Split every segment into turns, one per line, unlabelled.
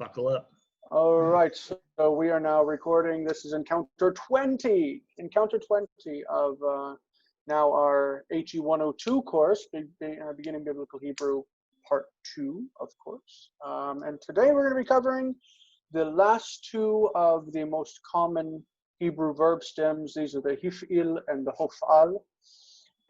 Buckle up.
All right, so we are now recording. This is encounter 20 of now our HE 102 course, Beginning Biblical Hebrew Part 2, of course. And today we're going to be covering the last two of the most common Hebrew verb stems. These are the Hifil and the Hofal.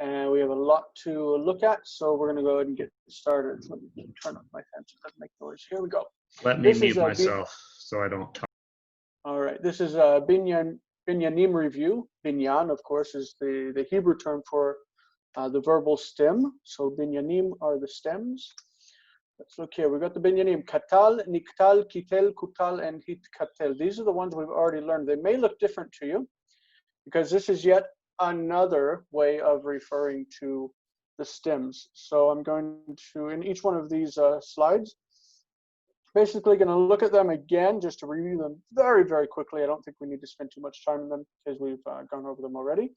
And we have a lot to look at, so we're going to go ahead and get started. Let me turn up my fan so it doesn't make noise. Here we go.
Let me mute myself so I don't talk.
All right, this is a binyanim review. Binyan, of course, is the Hebrew term for the verbal stem. So binyanim are the stems. Let's look here. We've got the binyanim. Katal, niktal, kitel, kutal, and hitkatel. These are the ones we've already learned. They may look different to you because this is yet another way of referring to the stems. So I'm going to, in each one of these slides, basically going to look at them again just to review them very, very quickly. I don't think we need to spend too much time on them because we've gone over them already.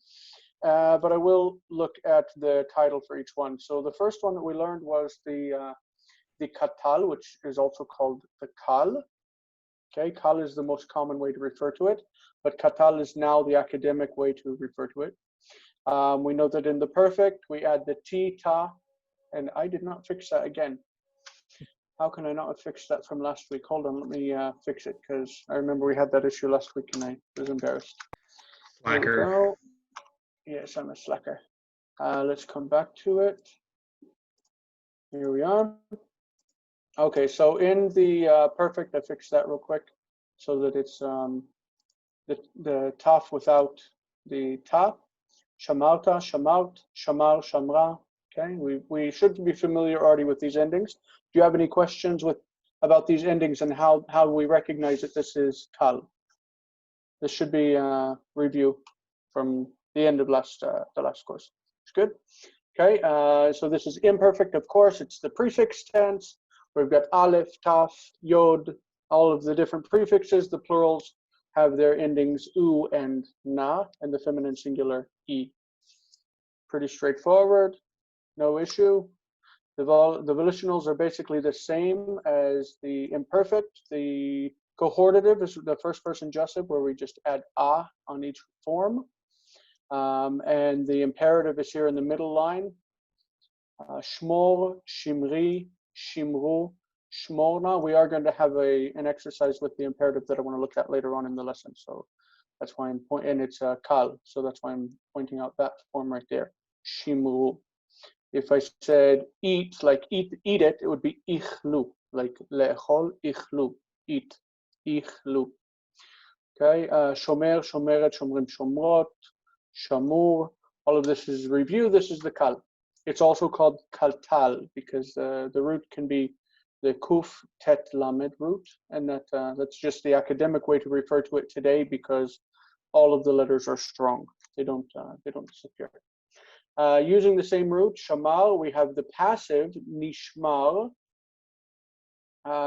But I will look at the title for each one. So the first one that we learned was the katal, which is also called the kal. Okay, kal is the most common way to refer to it, but katal is now the academic way to refer to it. We know that in the perfect, we add the ti, ta, and I did not fix that again. How can I not have fixed that from last week? Hold on, let me fix it, because I remember we had that issue last week and I was embarrassed.
Slacker.
Yes, I'm a slacker. Let's come back to it. Here we are. Okay, so in the perfect, I fixed that real quick so that it's the taf without the ta. Shamarta, shamart, shamar, shamra. Okay, we should be familiar already with these endings. Do you have any questions about these endings and how we recognize that this is kal? This should be a review from the end of the last course. It's good. Okay, so this is imperfect, of course. It's the prefix tense. We've got aleph, taf, yod, all of the different prefixes. The plurals have their endings u and na, and the feminine singular e. Pretty straightforward, no issue. The volitionals are basically the same as the imperfect. The cohortative is the first person Joseph, where we just add a on each form. And the imperative is here in the middle line. Shmor, shimri, shimru, shmorna. We are going to have an exercise with the imperative that I want to look at later on in the lesson. So that's why I'm pointing, and it's kal. So that's why I'm pointing out that form right there. Shimru. If I said eat, like eat it, it would be ichlu, like le'echol, ichlu, eat, ichlu. Okay, shomer, shomeret, shomrim, shomrot, shamur. All of this is review. This is the kal. It's also called kaltal because the root can be the kuf tet lamed root, and that's just the academic way to refer to it today because all of the letters are strong. They don't disappear. Using the same root, shamar, we have the passive nishmar,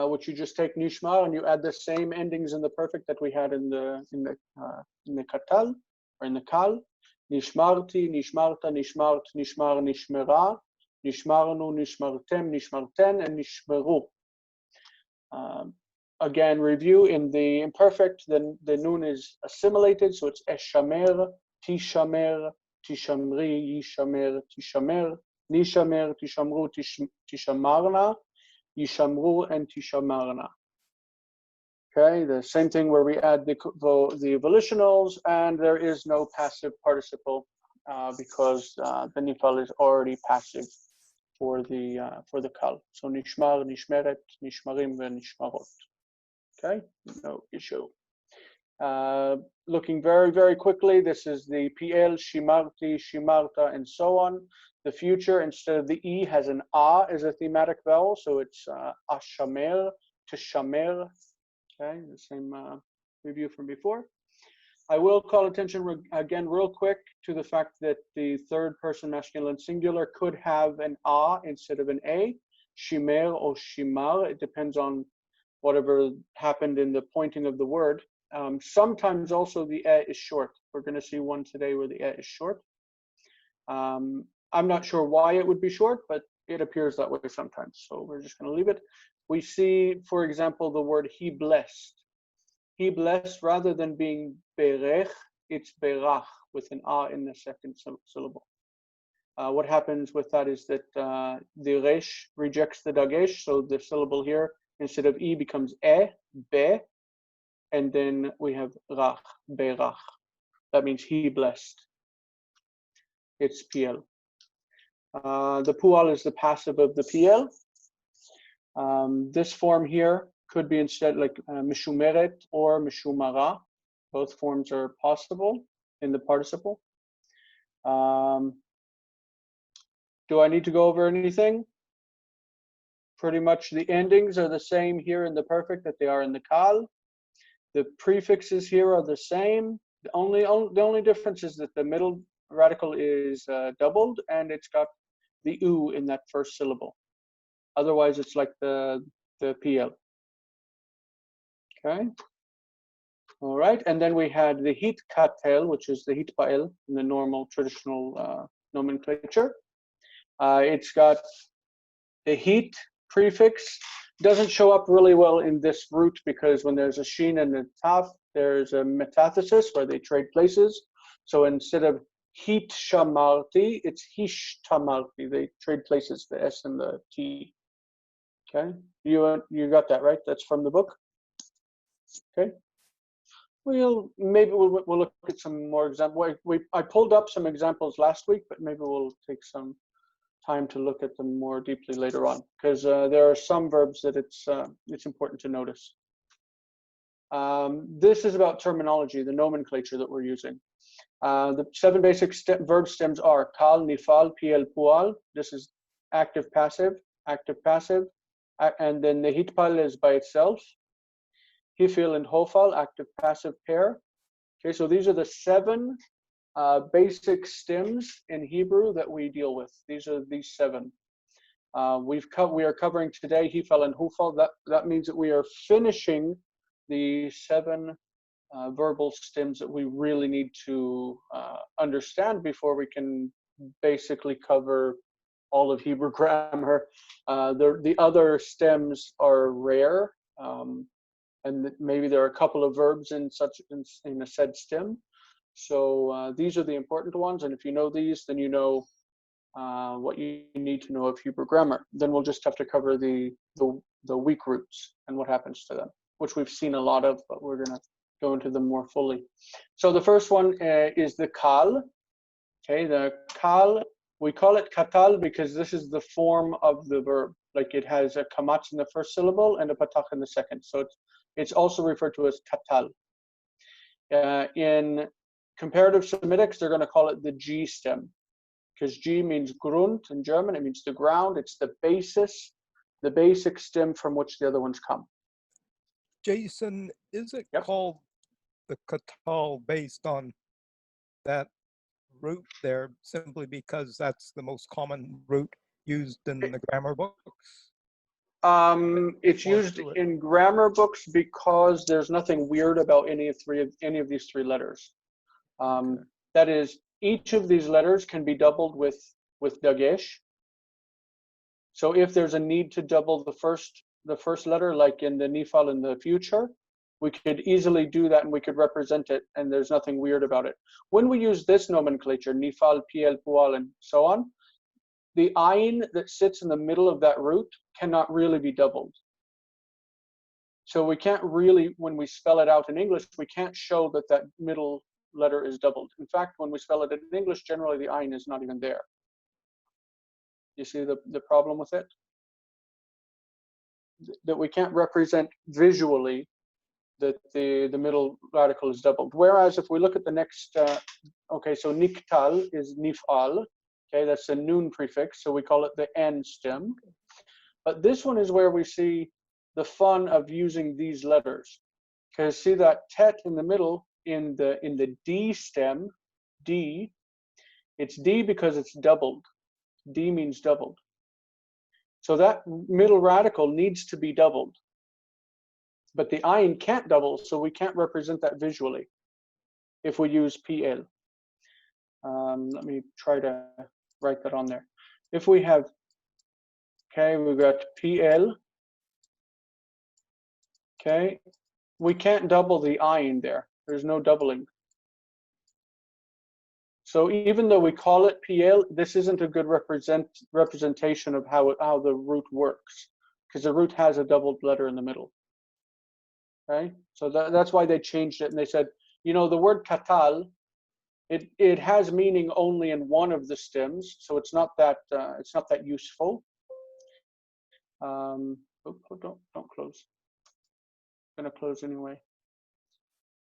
which you just take nishmar and you add the same endings in the perfect that we had in the katal or in the kal. Nishmarti, nishmarta, nishmart, nishmar, nishmera, nishmarnu, nishmartem, nishmarten, and nishmeru. Again, review in the imperfect. Then the nun is assimilated, so it's eshamer, tishamer, tishamri, yishamer, tishamer, nishamer, tishamru, tishamarna, yishamru, and tishamarna. Okay, the same thing where we add the volitionals, and there is no passive participle because the nifal is already passive for the kal. So nishmar, nishmeret, nishmarim, and nishmarot. Okay, no issue. Looking very, very quickly, this is the PL, shimarti, shimarta, and so on. The future, instead of the E, has an A as a thematic vowel, so it's ashamer, tishamer. Okay, the same review from before. I will call attention again real quick to the fact that the third person masculine singular could have an A instead of an A, shimer or shimar. It depends on whatever happened in the pointing of the word. Sometimes also the E is short. We're going to see one today where the E is short. I'm not sure why it would be short, but it appears that way sometimes. So we're just going to leave it. we see, for example, the word he blessed. He blessed, rather than being berech, it's berach with an a in the second syllable. What happens with that is that the resh rejects the dagesh, so the syllable here instead of e becomes be, and then we have rach, berach. That means he blessed. It's PL. The pual is the passive of the PL. This form here could be instead like mishumeret or mishumara. Both forms are possible in the participle. Do I need to go over anything? Pretty much the endings are the same here in the perfect that they are in the kal. The prefixes here are the same. The only difference is that the middle radical is doubled and it's got the u in that first syllable. Otherwise, it's like the PL. Okay. All right. And then we had the hit katel, which is the hit pa'el in the normal traditional nomenclature. It's got the heat prefix. Doesn't show up really well in this root because when there's a sheen and a taf, there's a metathesis where they trade places. So instead of heat shamarti, it's hish tamarti. They trade places, the S and the T. Okay, you got that right? That's from the book. Okay. Maybe we'll look at some more examples. I pulled up some examples last week, but maybe we'll take some time to look at them more deeply later on, because there are some verbs that it's important to notice. This is about terminology, the nomenclature that we're using. The 7 basic verb stems are kal, nifal, pl, pual. This is active, passive, and then the hitpal is by itself. Hifil and Hofal, active, passive pair. Okay, so these are the 7 basic stems in Hebrew that we deal with. These are these 7. We are covering today Hiphil and Hophal. That means that we are finishing the 7 verbal stems that we really need to understand before we can basically cover all of Hebrew grammar. The other stems are rare, and maybe there are a couple of verbs in a said stem. So these are the important ones, and if you know these, then you know what you need to know of Hebrew grammar. Then we'll just have to cover the weak roots and what happens to them, which we've seen a lot of, but we're going to go into them more fully. So the first one is the kal. Okay, the kal, we call it katal because this is the form of the verb. Like it has a kamatz in the first syllable and a patach in the second. So it's also referred to as katal. In comparative Semitics, they're going to call it the G stem, because G means Grund in German. It means the ground. It's the basis, the basic stem from which the other ones come.
Jason, is it called the katal based on that root there simply because that's the most common root used in the grammar books?
It's used in grammar books because there's nothing weird about any of these 3 letters. Okay. That is, each of these letters can be doubled with dagesh. So if there's a need to double the first letter, like in the nifal in the future, we could easily do that and we could represent it, and there's nothing weird about it. When we use this nomenclature, nifal, pl, pual, and so on, the ayin that sits in the middle of that root cannot really be doubled. So we can't really, when we spell it out in English, we can't show that that middle letter is doubled. In fact, when we spell it in English, generally the ayin is not even there. You see the problem with it? That we can't represent visually that the middle radical is doubled. Whereas if we look at the next, okay, so niktal is nifal. Okay, that's a noon prefix, so we call it the N stem. But this one is where we see the fun of using these letters. Because see that tet in the middle in the D stem, D, it's D because it's doubled. D means doubled. So that middle radical needs to be doubled. But the ayin can't double, so we can't represent that visually if we use PL. Let me try to write that on there. If we have, okay, we've got PL, Okay, we can't double the I in there. There's no doubling. So even though we call it PL, this isn't a good representation of how the root works, because the root has a doubled letter in the middle. Okay, so that's why they changed it, and they said, you know, the word katal, it has meaning only in one of the stems, so it's not that useful. Oh, don't close. I'm gonna close anyway.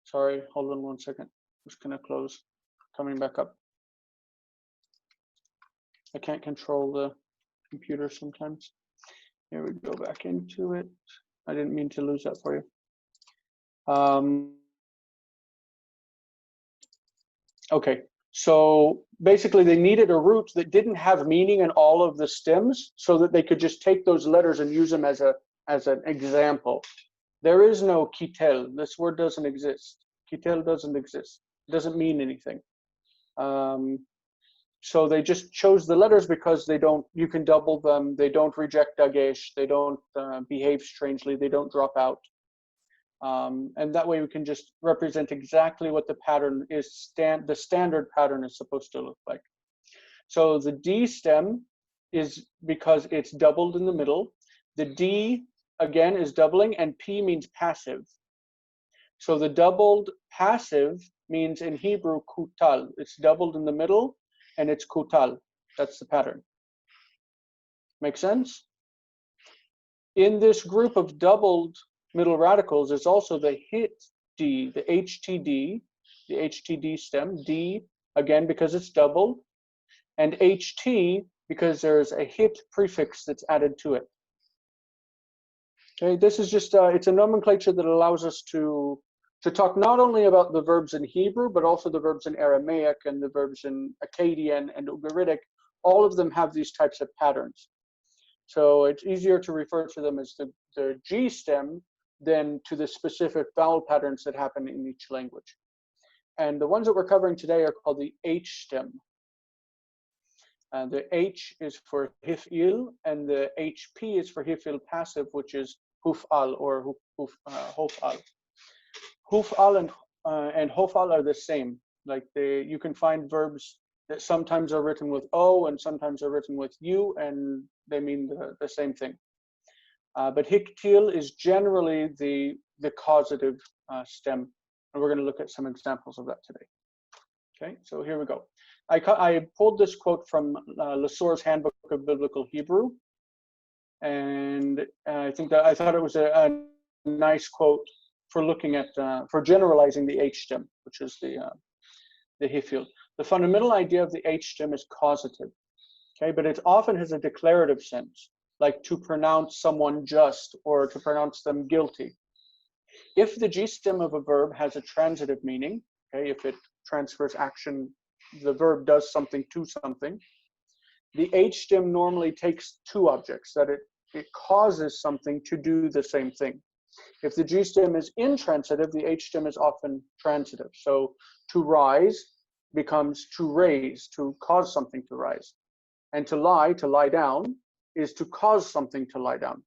Sorry, hold on 1 second. I'm just gonna close. Coming back up. I can't control the computer sometimes. Here we go, back into it. I didn't mean to lose that for you. Okay, so basically they needed a root that didn't have meaning in all of the stems so that they could just take those letters and use them as an example. There is no kitel. This word doesn't exist. Kitel doesn't exist. It doesn't mean anything. So they just chose the letters because you can double them. They don't reject dagesh. They don't behave strangely. They don't drop out. And that way we can just represent exactly what the pattern is, the standard pattern is supposed to look like. So the D stem is because it's doubled in the middle. The D, again, is doubling, and P means passive. So the doubled passive means in Hebrew kutal. It's doubled in the middle, and it's kutal. That's the pattern. Make sense? In this group of doubled middle radicals is also the hit D, the HTD stem, D, again, because it's doubled, and HT, because there's a hit prefix that's added to it. Okay, this is just, it's a nomenclature that allows us to talk not only about the verbs in Hebrew, but also the verbs in Aramaic and the verbs in Akkadian and Ugaritic. All of them have these types of patterns. So it's easier to refer to them as the G stem than to the specific vowel patterns that happen in each language. And the ones that we're covering today are called the H stem. The H is for Hifil, and the HP is for Hifil passive, which is Hofal or Hofal. Hofal and Hofal are the same. Like you can find verbs that sometimes are written with O and sometimes are written with U, and they mean the same thing. But Hiktil is generally the causative stem, and we're going to look at some examples of that today. Okay, so here we go. I pulled this quote from Lesueur's Handbook of Biblical Hebrew, and I thought it was a nice quote for looking at for generalizing the H stem, which is the Hifil. The fundamental idea of the H stem is causative, okay, but it often has a declarative sense, like to pronounce someone just or to pronounce them guilty. If the G stem of a verb has a transitive meaning, okay, if it transfers action, the verb does something to something, the H stem normally takes two objects, that it causes something to do the same thing. If the G stem is intransitive, the H stem is often transitive. So to rise becomes to raise, to cause something to rise. And to lie down, is to cause something to lie down.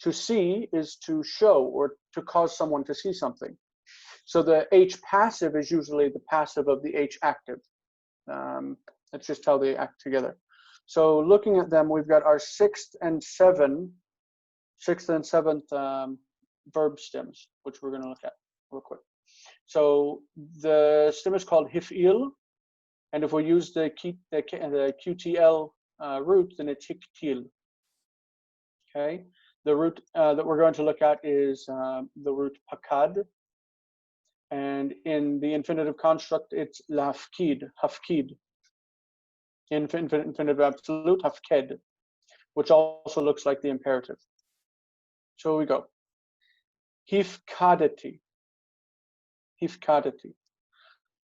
To see is to show or to cause someone to see something. So the H passive is usually the passive of the H active. That's just how they act together. So looking at them, we've got our sixth and seventh verb stems, which we're going to look at real quick. So the stem is called Hifil, and if we use the QTL root, then it's Hiktil. Okay, the root that we're going to look at is the root Pakad, and in the infinitive construct, it's Lafkid, Hafkid. Infinitive absolute, Hafked, which also looks like the imperative. So we go. Hifkadati. Hifkadati.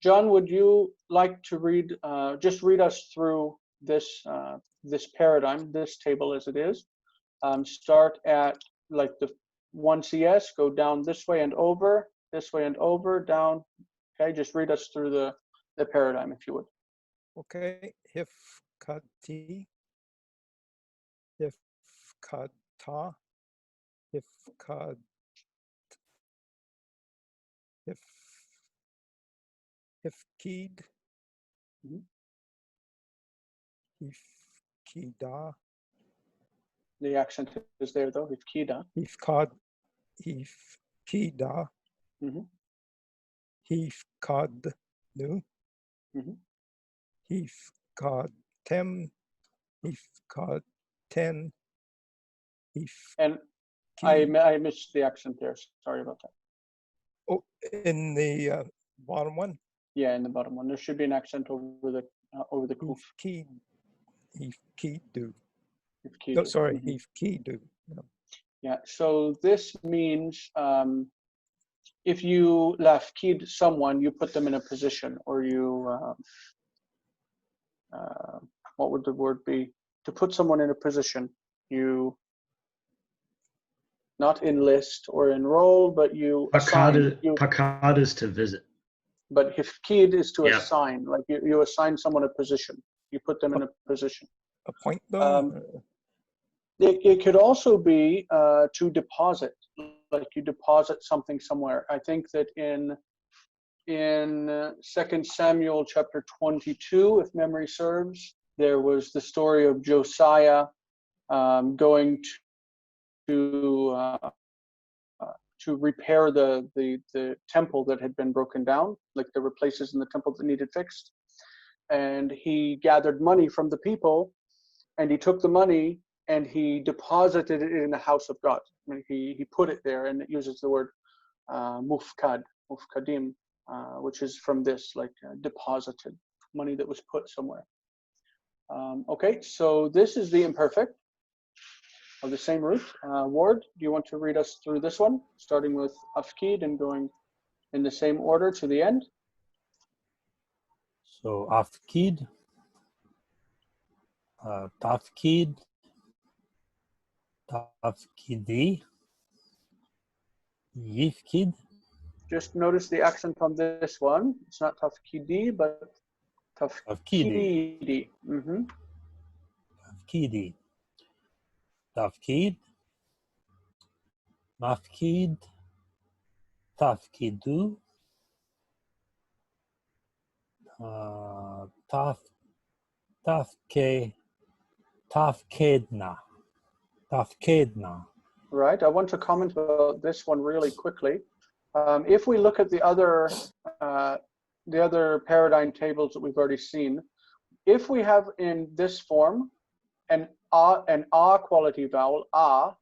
John, would you like to just read us through this paradigm, this table as it is? Start at like the 1 CS, go down this way and over, down. Okay, just read us through the paradigm, if you would.
Okay, Hifkati, Hifkata, Hifkad, Hifkid,
Mhm.
Hifkida,
The accent is there though. Hifkida.
Hifkad, Hifkida,
Mm-hmm.
Hifkadnu,
Mm-hmm.
Hifkadtem, Hifkadten,
And
Hifki.
I missed the accent there. Sorry about that.
Oh, in the bottom one,
Yeah, in the bottom one, there should be an accent over the kuf.
Hifkid, Hifkidu.
Hifkida.
No, sorry,
Mhm.
Hifkidu. No.
Yeah. So this means if you lafkid someone, you put them in a position, or you what would the word be? To put someone in a position, you not enlist or enroll, but you assign.
Pakad is to visit.
But hifkid is to
Yeah.
assign, like you assign someone a position. You put them in a position.
Appoint them.
It could also be to deposit, like you deposit something somewhere. I think that in 2 Samuel chapter 22, if memory serves, there was the story of Josiah going to repair the temple that had been broken down. Like there were places in the temple that needed fixed, and he gathered money from the people, and he took the money and he deposited it in the house of God. I mean, he put it there, and it uses the word mufkadim, which is from this, like deposited, money that was put somewhere. Okay, so this is the imperfect of the same root. Ward, do you want to read us through this one, starting with afkid and going in the same order to the end?
So afkid, tafkid, tafkidi, yifkid.
Just notice the accent on this one. It's not tafkidi, but tafkidi. Mm-hmm.
Tafkidi. Tafkid, mafkid, tafkidu, tafkedna.
Right. I want to comment about this one really quickly. If we look at the other paradigm tables that we've already seen, if we have in this form an a quality vowel, a,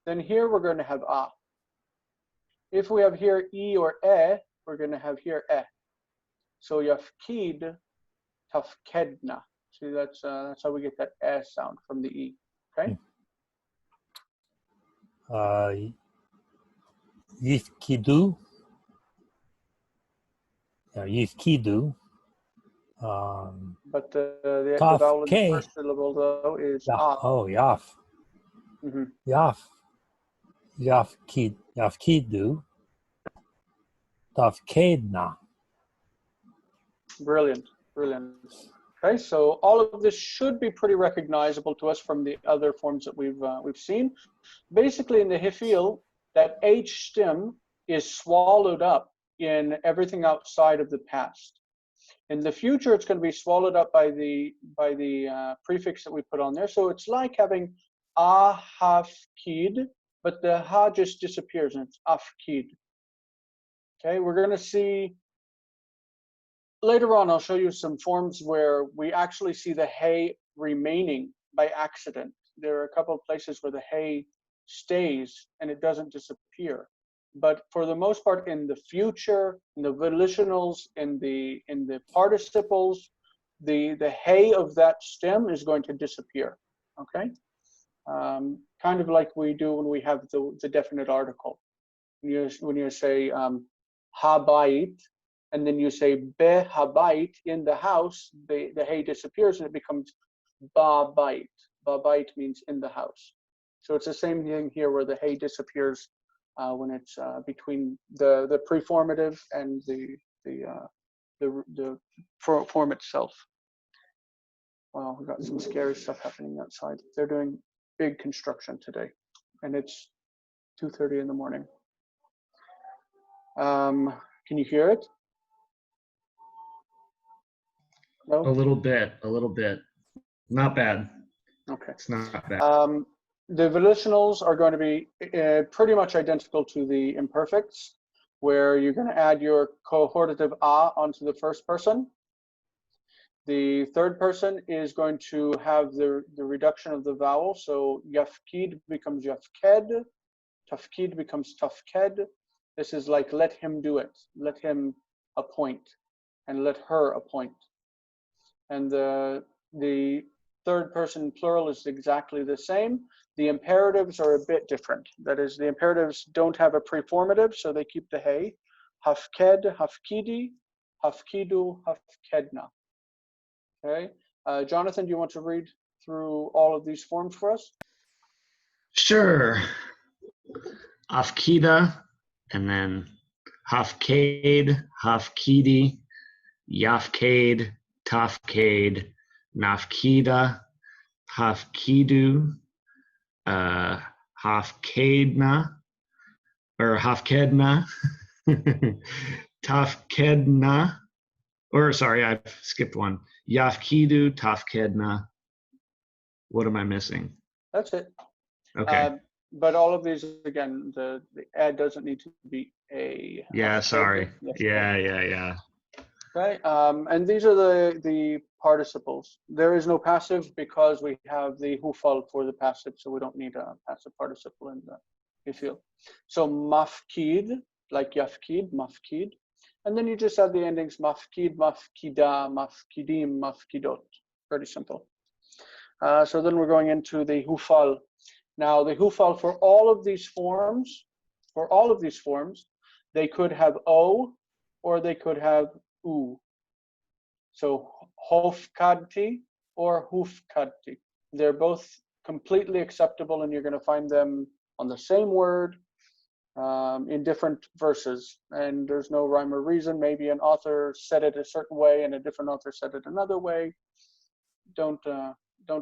then here we're going to have a. If we have here e or e, we're going to have here e. So yafkid, tafkedna. See, that's how we get that e sound from the e. Okay.
Yifkidu. Yifkidu.
But the vowel in the first syllable though is a.
Oh, yaf.
Mm-hmm.
Yafkidu. Tafkedna.
Brilliant, brilliant. Okay, so all of this should be pretty recognizable to us from the other forms that we've seen. Basically, in the Hifil, that H stem is swallowed up in everything outside of the past. In the future, it's going to be swallowed up by the prefix that we put on there. So it's like having ahafkid, but the ha just disappears and it's afkid. Okay, we're going to see later on. I'll show you some forms where we actually see the hey remaining by accident. There are a couple of places where the hey stays and it doesn't disappear. But for the most part, in the future, in the volitionals, in the participles, the hey of that stem is going to disappear. Okay, kind of like we do when we have the definite article. When you say habait, and then you say be habait, in the house, the hey disappears and it becomes ba bait. Ba bait means in the house. So it's the same thing here where the hey disappears when it's between the preformative and the form itself. Wow, we've got some scary stuff happening outside. They're doing big construction today, and it's 2:30 in the morning. Can you hear it?
A
No?
little bit, a little bit. Not bad.
Okay.
It's not bad.
The volitionals are going to be pretty much identical to the imperfects, where you're going to add your cohortative a onto the first person. The third person is going to have the reduction of the vowel. So yafkid becomes yafked, tafkid becomes tafked. This is like let him do it, let him appoint, and let her appoint. And the third person plural is exactly the same. The imperatives are a bit different. That is, the imperatives don't have a preformative, so they keep the hey. Hafked, hafkidi, hafkidu, hafkedna. Okay. Jonathan, do you want to read through all of these forms for us?
Sure. Afkida, and then hafkade, hafkidi, yafkade, tafkade, nafkida, hafkidu, hafkadna, or hafkedna, tafkedna, or sorry, I've skipped one. Yafkidu, tafkedna. What am I missing?
That's it.
Okay.
But all of these, again, the add doesn't need to be a.
Yeah, sorry.
Yes,
Yeah.
Okay, and these are the participles. There is no passive because we have the Hofal for the passive, so we don't need a passive participle in the Hifil. So mafkid, like yafkid, mafkid, and then you just add the endings mafkid, mafkida, mafkidim, mafkidot. Pretty simple. So then we're going into the Hofal. Now the Hofal for all of these forms, they could have O or they could have U. So hofkadti or hufkadti. They're both completely acceptable, and you're going to find them on the same word in different verses. And there's no rhyme or reason. Maybe an author said it a certain way and a different author said it another way. Don't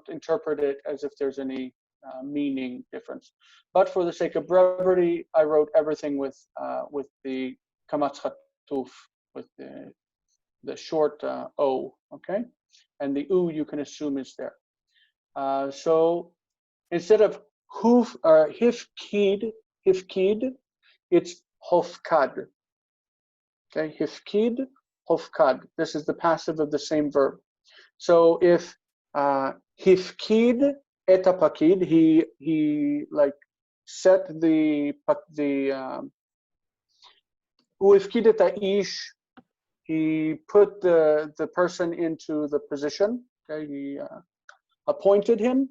interpret it as if there's any meaning difference. But for the sake of brevity, I wrote everything with the kamatz chatuf, with the short O, okay? And the U you can assume is there. So instead of huf or hifkid, it's hofkad. Okay, hifkid, hofkad. This is the passive of the same verb. So if hifkid etapakid, he like set the uifkid etaish, he put the person into the position. Okay, he appointed him.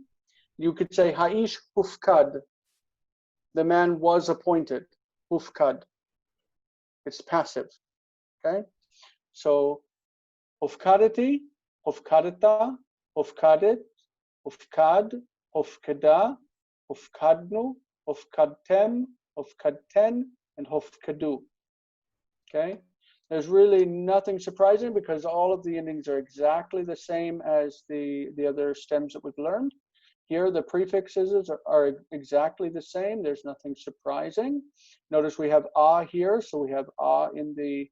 You could say haish hufkad. The man was appointed. Hufkad. It's passive. Okay, so hufkadati, hufkadata, hufkadet, hufkad, hufkada, hufkadnu, hufkadtem, hufkadten, and hufkadu. Okay. There's really nothing surprising because all of the endings are exactly the same as the other stems that we've learned. Here, the prefixes are exactly the same. There's nothing surprising. Notice we have a here, so we have a in the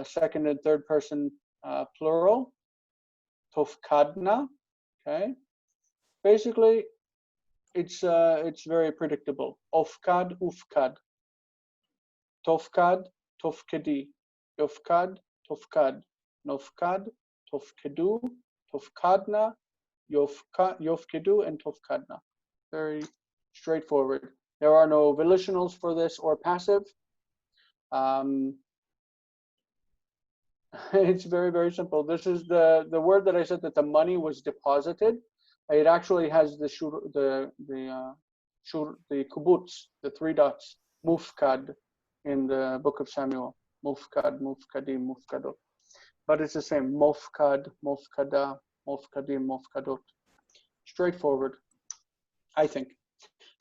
second and third person plural. Tofkadna, okay. Basically, it's very predictable. Ofkad, ufkad. Tofkad, tofkadi. Yofkad, tofkad, nofkad, tofkedu, tofkadna, yofkedu, and tofkadna. Very straightforward. There are no volitionals for this or passive. It's very, very simple. This is the word that I said that the money was deposited. It actually has the kibbutz, the three dots, mufkad, in the book of Samuel. Mufkad, mufkadim, mufkadot. But it's the same. Mufkad, mufkada, mufkadim, mufkadot. Straightforward, I think.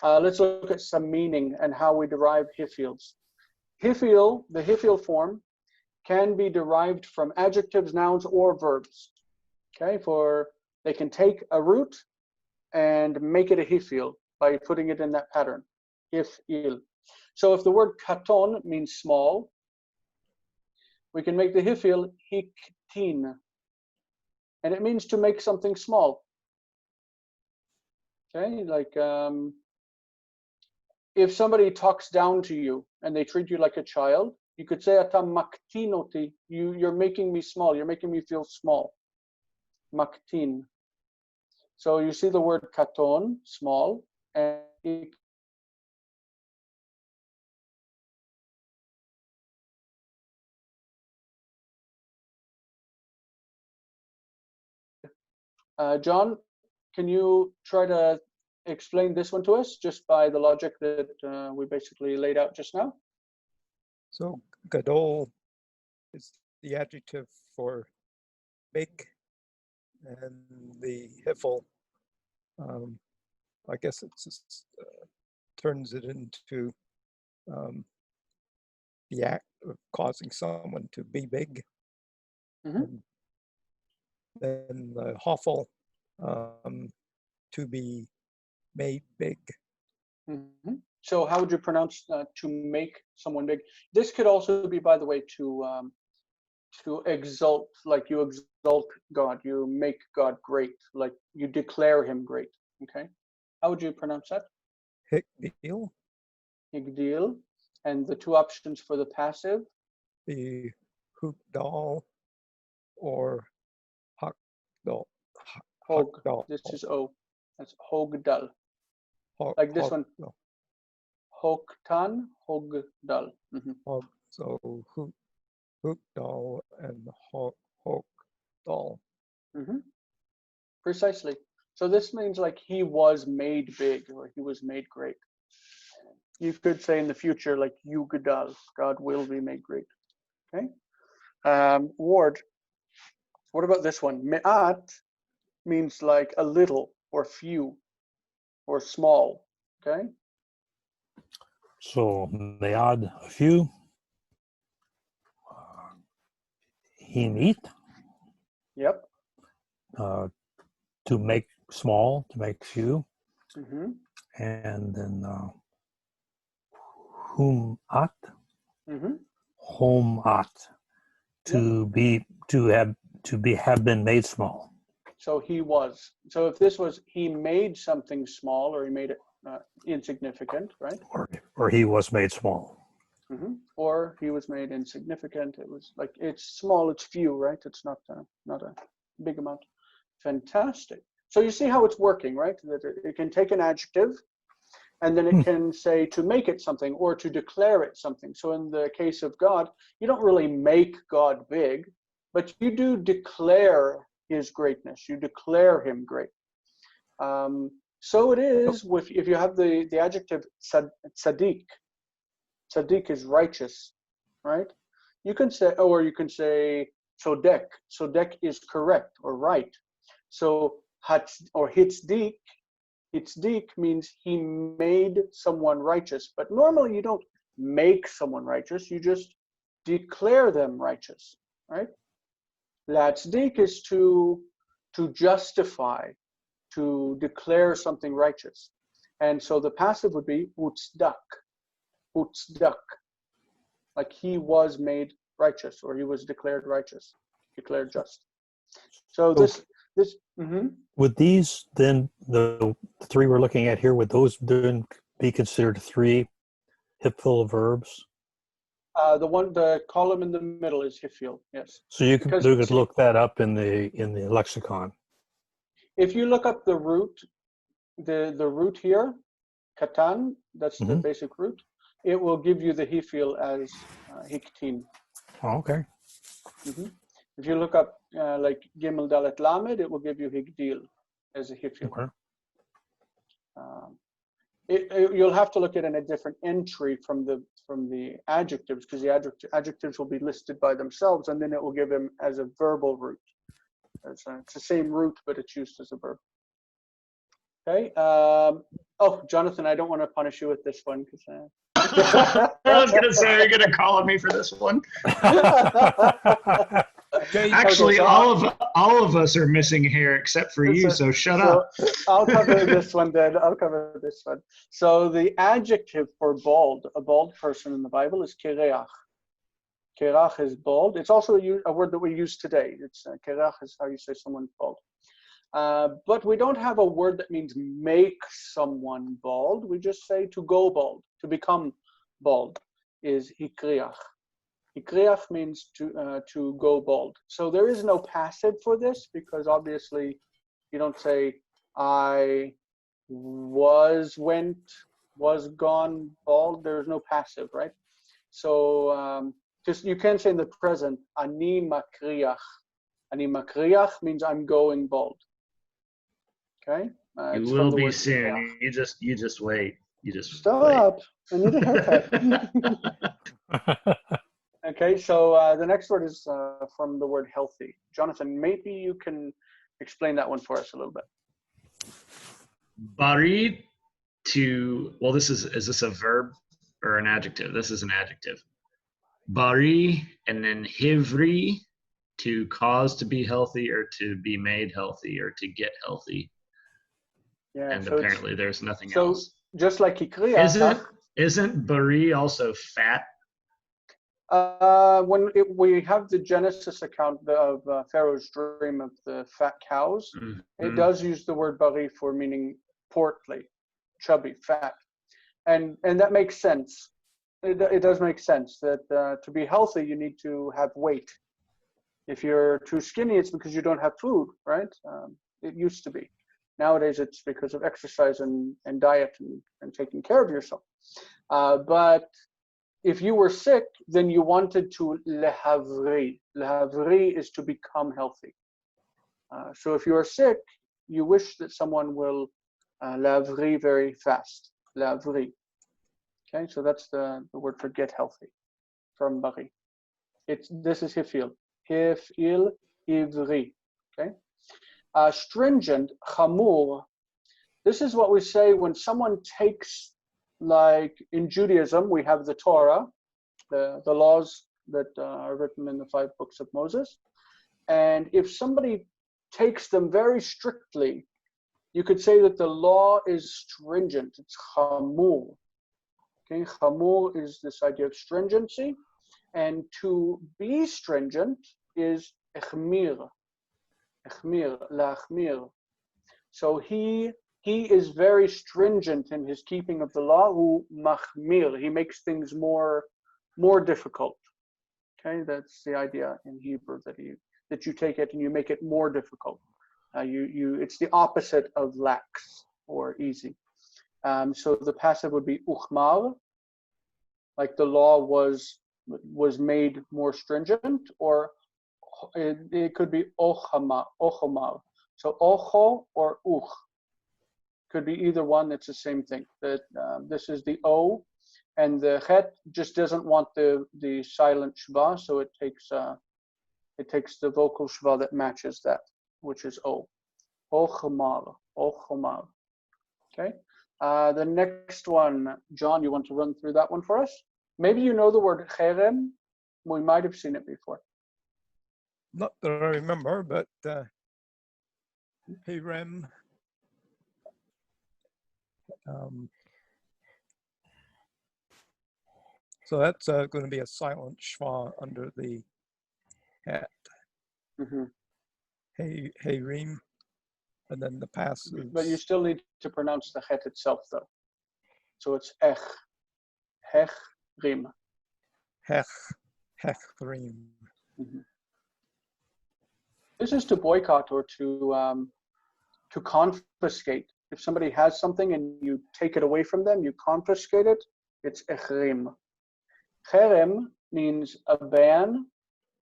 Let's look at some meaning and how we derive Hifils. Hifil, the Hifil form, can be derived from adjectives, nouns, or verbs. Okay, they can take a root and make it a Hifil by putting it in that pattern. Hifil. So if the word katon means small, We can make the Hifil hiktin, and it means to make something small. Okay, like if somebody talks down to you and they treat you like a child, you could say "Ata maktinoti," you're making me small, you're making me feel small. Maktin. So you see the word katon, small, and John, can you try to explain this one to us just by the logic that we basically laid out just now?
So gadol is the adjective for big, and the Hifil, I guess it just turns it into the act of causing someone to be big.
Mm-hmm.
Then the Hofal, to be made big.
Mm-hmm. So how would you pronounce to make someone big? This could also be, by the way, to exalt, like you exalt God, you make God great, like you declare him great. Okay, how would you pronounce that?
Hikdil,
Higdil. And the two options for the passive?
the hukdal or hakdal.
Hog.
Hakdal.
This is O. That's hogdal. Like this one.
Hogdal.
Hoktan, hogdal. Mm-hmm.
So hukdal and hokdal.
Mm-hmm. Precisely. So this means like he was made big, or he was made great. You could say in the future, like Yugdal, God will be made great. Okay. Ward, what about this one? Me'at means like a little or few or small. Okay.
So me'ad, a few. Hinit,
Yep.
to make small, to make few.
Mm-hmm.
And then humat,
Mm-hmm.
homat, have been made small.
So he was. So if this was he made something small, or he made it insignificant, right?
Or he was made small.
Mm-hmm. Or he was made insignificant. It was like it's small, it's few, right? It's not a big amount. Fantastic. So you see how it's working, right? That it can take an adjective, and then it can say to make it something or to declare it something. So in the case of God, you don't really make God big, but you do declare his greatness. You declare him great. So it is with, if you have the adjective tzaddik. Tzaddik is righteous, right? You can say, or you can say tzodek. Tzodek is correct or right. So hitzdik. Hitzdik means he made someone righteous. But normally you don't make someone righteous. You just declare them righteous, right? Latzdik is to justify, to declare something righteous. And so the passive would be utzdak. Utzdak. Like he was made righteous, or he was declared righteous, declared just. So this mm-hmm.
Would these then, the three we're looking at here, would those then be considered three Hifil verbs?
The column in the middle is Hifil, yes.
So you could look that up in the lexicon.
If you look up the root, the root here, katan, that's the basic root, it will give you the Hifil as hiktin.
Oh, okay.
Mm-hmm. If you look up like Gimel Dalet Lamed, it will give you Higdil as a Hifil.
Okay.
You'll have to look at it in a different entry from the adjectives, because the adjectives will be listed by themselves, and then it will give them as a verbal root. It's the same root, but it's used as a verb. Okay. Oh, Jonathan, I don't want to punish you with this one because.
I was going to say, are you going to call on me for this one? Actually, all of us are missing hair except for you, so shut up.
I'll cover this one then. I'll cover this one. So the adjective for bald, a bald person in the Bible, is kireach. Kerach is bald. It's also a word that we use today. It's kerach is how you say someone's bald. But we don't have a word that means make someone bald. We just say to go bald, to become bald is hikriach. Hikriach means to go bald. So there is no passive for this because obviously you don't say I was gone bald. There's no passive, right? So just you can say in the present, ani makriach. Ani makriach means I'm going bald. Okay.
You
It's
will
from the
be
word
soon.
kriach.
You just wait. You just
Stop. I need a haircut. Okay, so the next word is from the word healthy. Jonathan, maybe you can explain that one for us a little bit.
Bari well, is this a verb or an adjective? This is an adjective. Bari and then hivri, to cause to be healthy or to be made healthy or to get healthy.
Yeah,
And
so
apparently there's nothing else.
Just like hikriach,
Isn't bari also fat?
we have the Genesis account of Pharaoh's dream of the fat cows, it does use the word bari for meaning portly, chubby, fat, and that makes sense. It does make sense that to be healthy you need to have weight. If you're too skinny, it's because you don't have food, right? It used to be. Nowadays it's because of exercise and diet and taking care of yourself. But if you were sick, then you wanted to lehavri. Lehavri is to become healthy. So if you are sick, you wish that someone will lehavri very fast. Lehavri. Okay, so that's the word for get healthy from bari. This is hifil. Hifil, ivri. Okay. Stringent, chamur. This is what we say when someone takes, like in Judaism, we have the Torah, the laws that are written in the 5 books of Moses. And if somebody takes them very strictly, you could say that the law is stringent. It's chamur. Okay, chamur is this idea of stringency. And to be stringent is echmir. Echmir, lachmir. So he is very stringent in his keeping of the law. Hu machmir. He makes things more difficult. Okay, that's the idea in Hebrew that you take it and you make it more difficult. It's the opposite of lax or easy. So the passive would be uchmar, like the law was made more stringent, or it could be ochomar. So ocho or uch could be either one. It's the same thing. That this is the o, and the chet just doesn't want the silent shva, so it takes the vocal shva that matches that, which is o. Ochomar. Okay. The next one, John, you want to run through that one for us? Maybe you know the word cherem. We might have seen it before.
Not that I remember, but cherem. So that's going to be a silent schwa under the hat. Cherem, and then the passive.
But you still need to pronounce the het itself, though. So it's ech, hechrim.
Hechrim.
This is to boycott or to confiscate. If somebody has something and you take it away from them, you confiscate it. It's echrim. Cherem means a ban,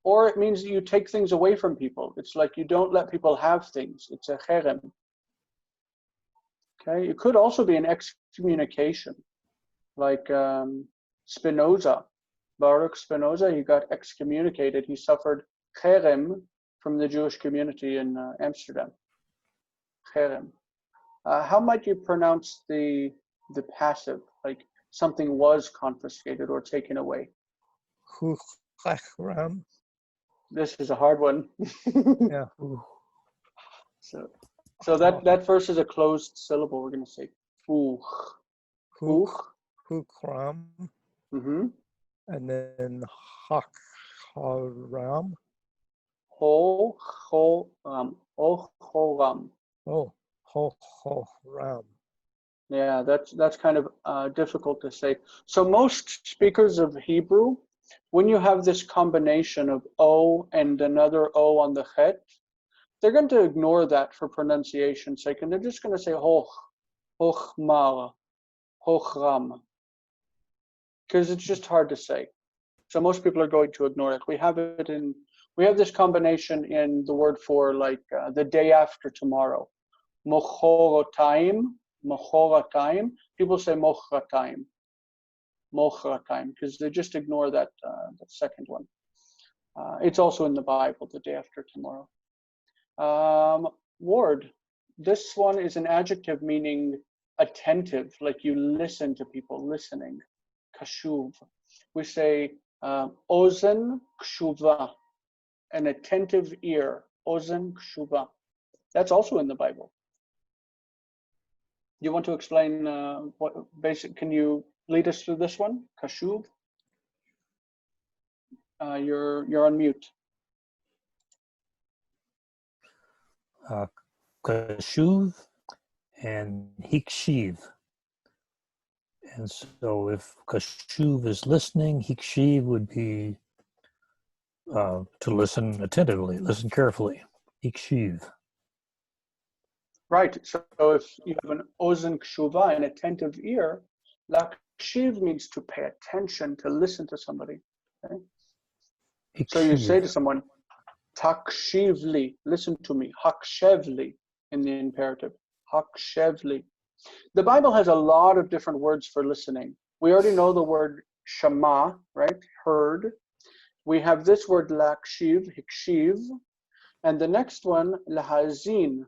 or it means that you take things away from people. It's like you don't let people have things. It's a cherem. Okay, it could also be an excommunication, like Spinoza. Baruch Spinoza, he got excommunicated. He suffered cherem from the Jewish community in Amsterdam. Cherem. How might you pronounce the passive, like something was confiscated or taken away? This is a hard one.
Yeah.
So that first is a closed syllable. We're going to say uch.
Hukram.
Mm-hmm.
And then Hoharam.
Hoharam. Hoharam.
Oh, Hoharam.
Yeah, that's kind of difficult to say. So most speakers of Hebrew, when you have this combination of O and another O on the het, they're going to ignore that for pronunciation's sake, and they're just going to say hoch, hochmar, hochram, because it's just hard to say. So most people are going to ignore it. We have this combination in the word for like the day after tomorrow. Mochorotaim, mochoratayim. People say mochratayim, mochratayim, because they just ignore that second one. It's also in the Bible, the day after tomorrow. Ward. This one is an adjective meaning attentive, like you listen to people, listening. Kashuv. We say ozen kshuva, an attentive ear. Ozen kshuva. That's also in the Bible. You want to explain what basic? Can you lead us through this one? Kashuv. You're on mute.
Kashuv and hikshiv. And so if kashuv is listening, hikshiv would be to listen attentively, listen carefully. Hikshiv.
Right. So if you have an ozen kshuva, an attentive ear, lakshiv means to pay attention, to listen to somebody. Okay? So you say to someone, takshivli, listen to me. Hakshevli in the imperative. Hakshevli. The Bible has a lot of different words for listening. We already know the word shama, right? Heard. We have this word lakshiv, hikshiv, and the next one, lahazin.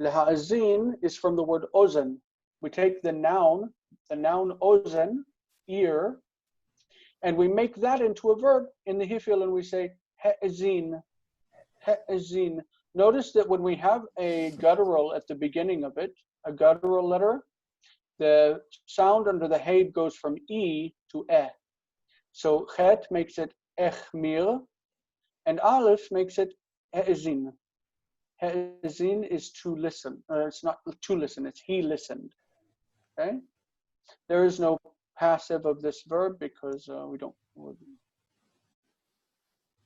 Lahazin is from the word ozen. We take the noun ozen, ear, and we make that into a verb in the Hifil, and we say he'ezin, he'ezin. Notice that when we have a guttural at the beginning of it, a guttural letter, the sound under the head goes from E to E. So het makes it echmir, and aleph makes it he'ezin. He'ezin is to listen. It's not to listen, it's he listened. Okay? There is no passive of this verb because we don't.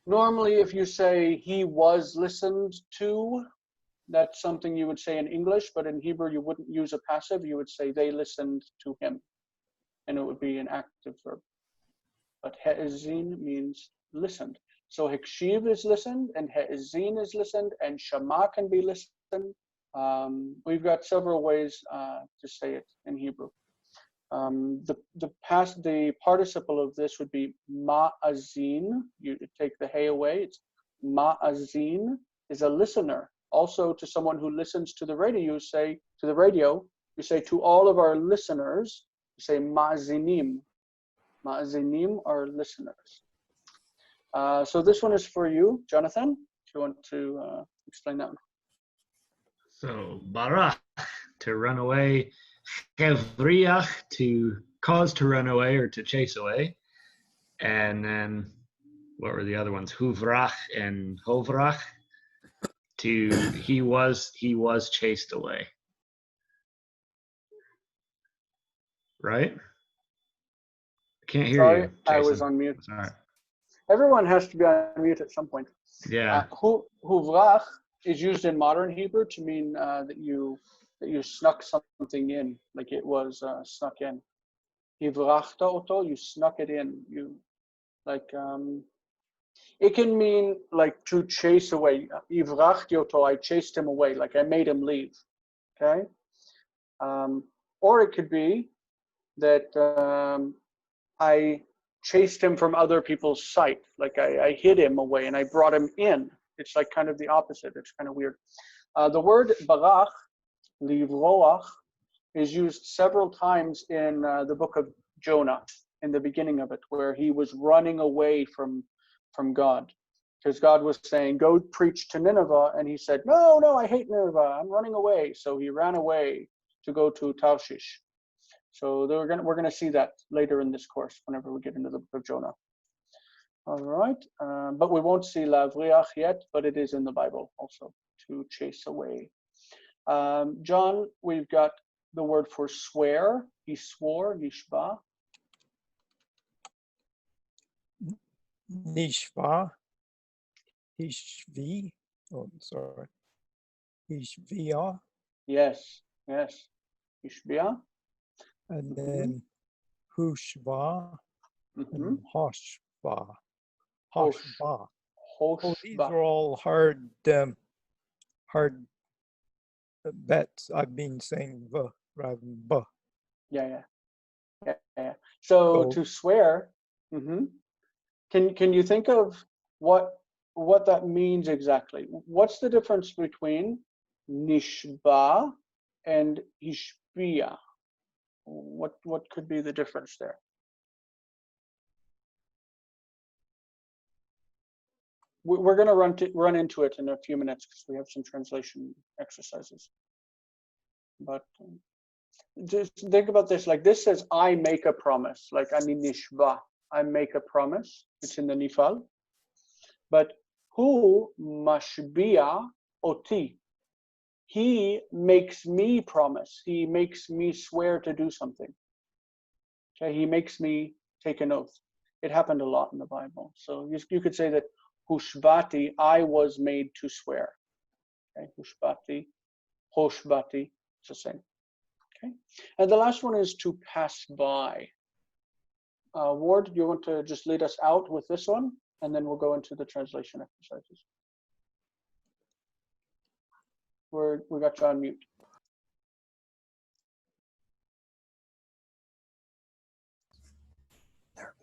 Normally, if you say he was listened to, that's something you would say in English, but in Hebrew you wouldn't use a passive. You would say they listened to him, and it would be an active verb. But he'ezin means listened. So hikshiv is listened, and he'ezin is listened, and shama can be listened. We've got several ways to say it in Hebrew. The participle of this would be ma'azin. You take the hey away. It's ma'azin is a listener. Also, to someone who listens to the radio, you say to all of our listeners, you say ma'azinim. Ma'azinim are listeners. So this one is for you, Jonathan, if you want to explain that one.
So, barach, to run away, chevriach, to cause to run away or to chase away. And then, what were the other ones? Huvrach and hovrach, to he was chased away. Right? I can't hear
Sorry,
you, Jason.
I was on mute.
Sorry.
Everyone has to be on mute at some point.
Yeah.
Huvrach is used in modern Hebrew to mean that you snuck something in, like it was snuck in. Hivrachta oto, you snuck it in. You like it can mean like to chase away. Hivrachti oto, I chased him away, like I made him leave. Okay, or it could be that I chased him from other people's sight, like I hid him away and I brought him in. It's like kind of the opposite. It's kind of weird. The word barach, livroach, is used several times in the book of Jonah, in the beginning of it, where he was running away from God. Because God was saying, go preach to Nineveh, and he said, no, I hate Nineveh, I'm running away. So he ran away to go to Tarshish. So we're gonna see that later in this course, whenever we get into the book of Jonah. All right, but we won't see lavriach yet, but it is in the Bible also, to chase away. John, we've got the word for swear. He swore, nishba.
Nishva, Hishvi, oh, sorry, Hishvia,
Yes, yes, ishbia.
and then Hushva and Hoshva. Hoshva. Oh, these
Hoshba.
are all hard bets. I've been saying v rather than b.
Yeah. So to swear, can you think of what that means exactly? What's the difference between nishba and ishbia? What could be the difference there? We're going to run into it in a few minutes because we have some translation exercises. But just think about this. Like this says, I make a promise. Like ani nishba, I make a promise. It's in the nifal. But hu mashbia oti. He makes me promise. He makes me swear to do something. Okay, he makes me take an oath. It happened a lot in the Bible. So you could say that hushbati, I was made to swear. Okay, hushbati, hoshbati, it's the same. Okay, and the last one is to pass by. Ward, do you want to just lead us out with this one, and then we'll go into the translation exercises. We got you on mute.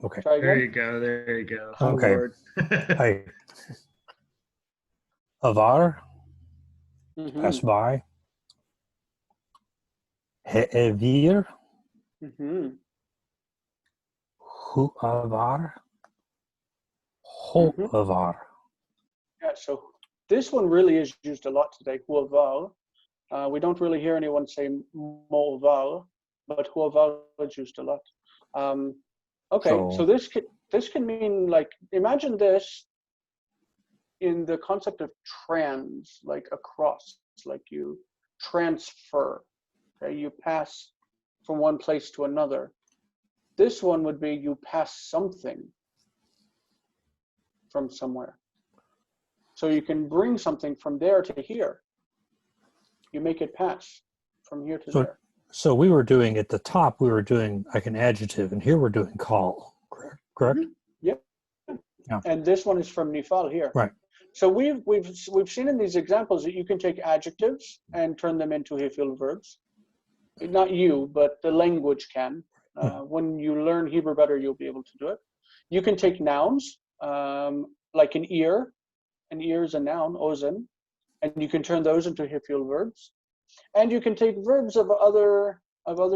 Okay.
Try again.
There you go.
Okay. Hi. Avar, pass by. He'evir, hu avar, ho avar.
Yeah, so this one really is used a lot today, huaval. We don't really hear anyone say moval, but huaval is used a lot. Okay, so this can mean, like, imagine this in the concept of trans, like across, like you transfer, okay? You pass from one place to another. This one would be you pass something from somewhere. So you can bring something from there to here. You make it pass from here to there.
So we were doing at the top, we were doing like an adjective, and here we're doing call, correct?
Yep.
Yeah.
And this one is from Nifal here.
Right.
So we've seen in these examples that you can take adjectives and turn them into Hifil verbs. Not you, but the language can. When you learn Hebrew better, you'll be able to do it. You can take nouns, like an ear. An ear is a noun, ozen, and you can turn those into Hifil verbs. And you can take verbs of other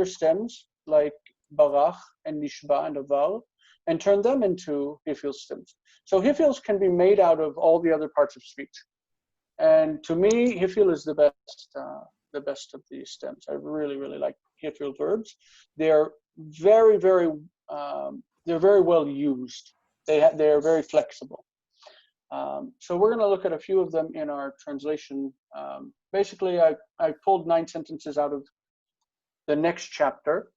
stems, like barach and nishba and aval, and turn them into Hifil stems. So Hifils can be made out of all the other parts of speech. And to me, Hifil is the best of these stems. I really, really like Hifil verbs. They're very, very well used. They're very flexible. So we're going to look at a few of them in our translation. Basically, I pulled 9 sentences out of the next chapter,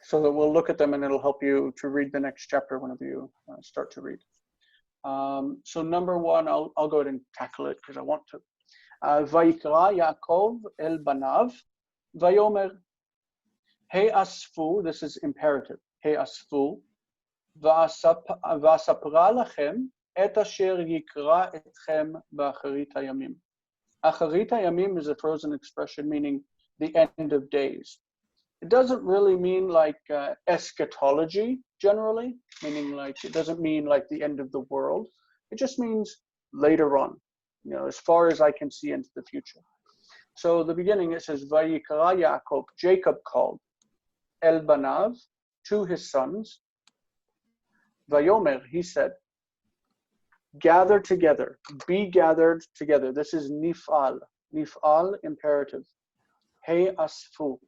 so that we'll look at them and it'll help you to read the next chapter whenever you start to read. So number 1, I'll go ahead and tackle it because I want to. Vayikra Yaakov el banav, vayomer he'asfu. This is imperative. He'asfu va'asapra lachem et asher yikra etchem ba'acharit hayamim. Acharit hayamim is a frozen expression meaning the end of days. It doesn't really mean like eschatology generally, meaning like it doesn't mean like the end of the world. It just means later on, you know, as far as I can see into the future. So the beginning, it says, Vayikra Yaakov, Jacob called, El Banav, to his sons. Vayomer, he said, gather together, be gathered together. This is nifal, imperative. Hey asfu.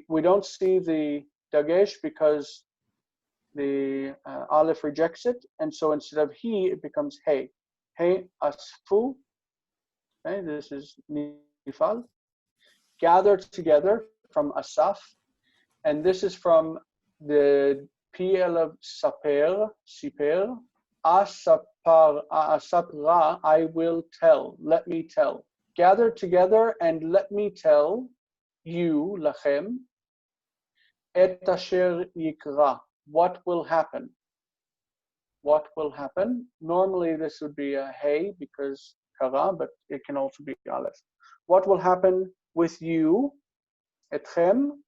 We don't see the dagesh because the aleph rejects it, and so instead of he, it becomes hey. Hey asfu. Okay, this is nifal. Gather together from asaf, and this is from the PL of saper, siper. Asapra, I will tell, let me tell. Gather together and let me tell you, lachem, et asher yikra, what will happen. What will happen? Normally this would be a hey because kara, but it can also be aleph. What will happen with you, etchem,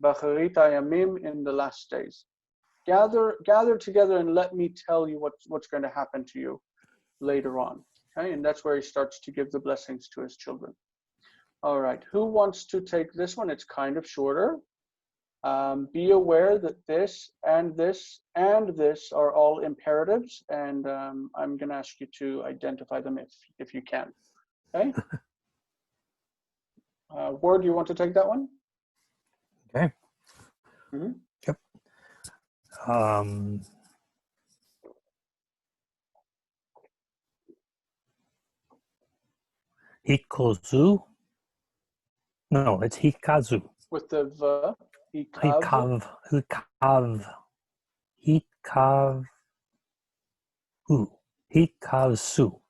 b'acharit hayamim, in the last days. Gather together and let me tell you what's going to happen to you later on. Okay, and that's where he starts to give the blessings to his children. All right, who wants to take this one? It's kind of shorter. Be aware that this and this and this are all imperatives, and I'm going to ask you to identify them if you can. Okay. Ward, you want to take that one?
Okay.
Mm-hmm.
Yep. Hikozu. No, it's hikazu.
With the v,
Hikav. Hikav. Hikavsu.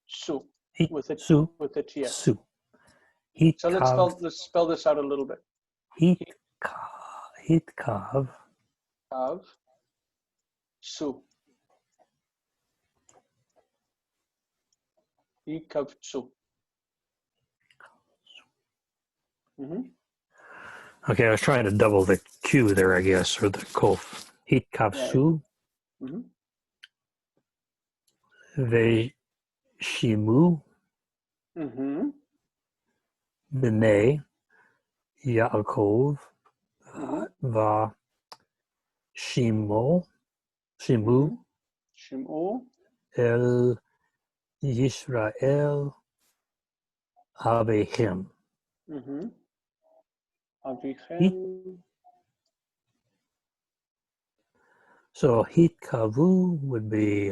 su, with a
Su.
with a ts.
Su.
So let's spell this out a little bit.
Hitkav.
Of su. Ikavtsu. Mm-hmm.
Okay, I was trying to double the Q there, I guess, or the kof. Hitkavsu.
Mm-hmm.
Veshimu.
Mm-hmm.
B'nei Yaakov.
Mm-hmm.
Va Shimu.
Shimu.
El Yisrael Avehim.
Mm-hmm. Avichem.
So Hitkavu would be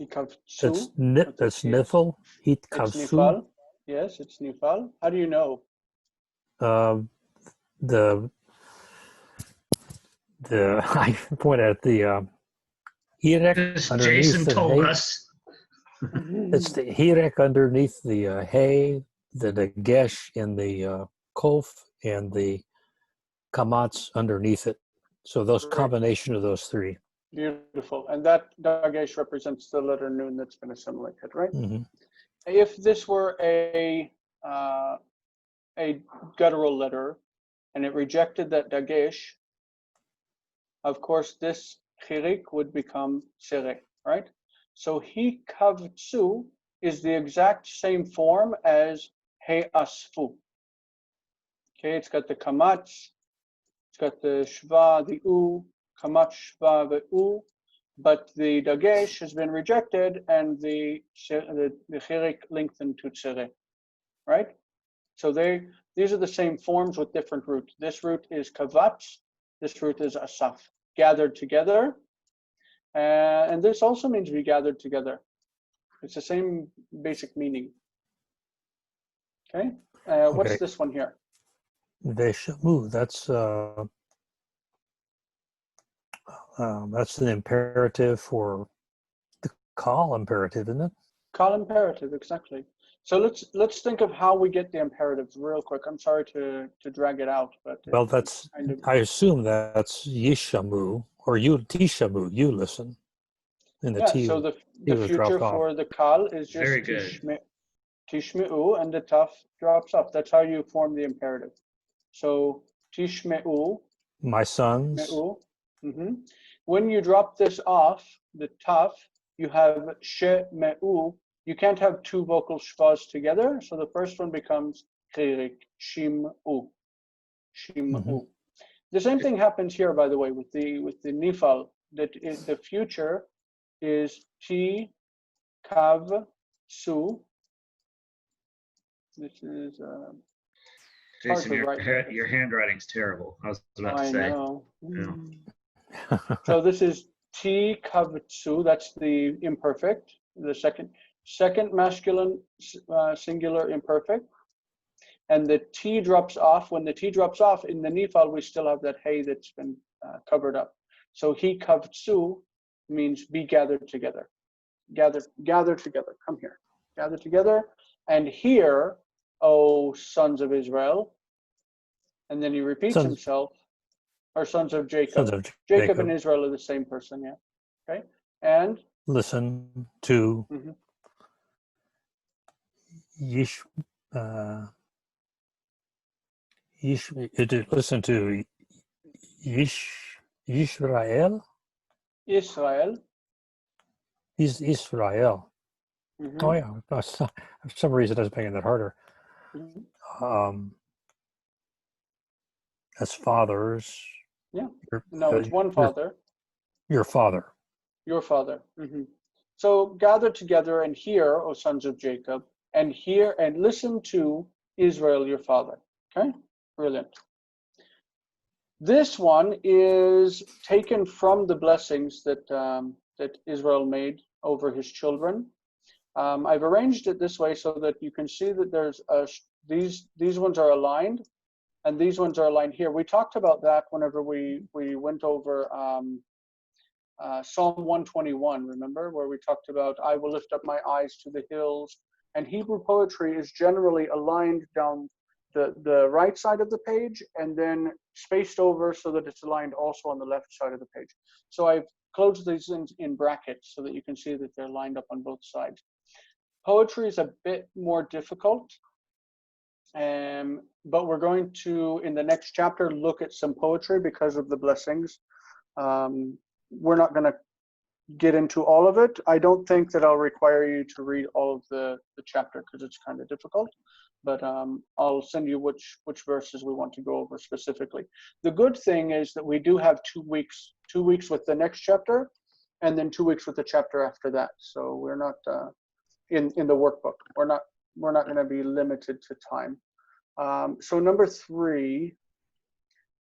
Ikavtsu.
that's Nifil.
It's
Hitkavsu.
nifal. Yes, it's nifal. How do you know?
The I point at the Hirek underneath
Jason
the
told
hay.
us.
It's the Hirek underneath the hay, the Dagesh in the Kof, and the Kamatz underneath it. So those
Great.
combination of those three.
Beautiful. And that Dagesh represents the letter nun that's been assimilated, right?
Mm-hmm.
If this were a guttural letter and it rejected that Dagesh, of course, this chirik would become sere, right? So hikavtsu is the exact same form as he asfu. Okay, it's got the kamatz, it's got the shva, the u, kamatz, shva, the u, but the dagesh has been rejected and the chirik lengthened to tsere, right? So these are the same forms with different roots. This root is kavatz, this root is asaf, gathered together. And this also means we gathered together. It's the same basic meaning. Okay, what's this one here?
Veshamu, that's an imperative for the call imperative, isn't it?
Call imperative, exactly. So let's think of how we get the imperatives real quick. I'm sorry to drag it out, but
well, that's
kind of,
I assume that's Yishamu or you Tishamu. You listen, and the
yeah.
T,
So the
was
future
dropped off.
for the kal is just
Very good.
tishmeu, and the taf drops off. That's how you form the imperative. So tishmeu.
My sons.
Mm-hmm. When you drop this off, the taf, you have she'meu. You can't have two vocal shvas together, so the first one becomes chirik, shim'u.
Mm-hmm.
The same thing happens here, by the way, with the nifal. That the future is ti, kav, su. This is
Jason,
to write like
your
this.
handwriting's terrible. I was about to
I
say.
know.
Yeah.
So this is T kavtsu, that's the imperfect, the second masculine singular imperfect. And the T drops off. When the T drops off in the Nifal, we still have that hay that's been covered up. So he kavtsu means be gathered together. Gather together. Come here. Gather together. And hear, O sons of Israel. And then he repeats himself, or sons of Jacob. Jacob and Israel are the same person, yeah. Okay. And
listen to listen to Israel.
Israel.
He's Israel. Oh yeah, for some reason that's making it harder. As fathers.
Yeah. No, it's one father.
Your father.
Your father. So gather together and hear, O sons of Jacob, and hear and listen to Israel, your father. Okay, brilliant. This one is taken from the blessings that that Israel made over his children. I've arranged it this way so that you can see that there's these ones are aligned, and these ones are aligned here. We talked about that whenever we went over Psalm 121, remember, where we talked about, I will lift up my eyes to the hills. And Hebrew poetry is generally aligned down the right side of the page and then spaced over so that it's aligned also on the left side of the page. So I've closed these in brackets so that you can see that they're lined up on both sides. Poetry is a bit more difficult, but we're going to, in the next chapter, look at some poetry because of the blessings. We're not going to get into all of it. I don't think that I'll require you to read all of the chapter because it's kind of difficult, but I'll send you which verses we want to go over specifically. The good thing is that we do have 2 weeks with the next chapter, and then 2 weeks with the chapter after that. So we're not in the workbook. We're not going to be limited to time. So number 3,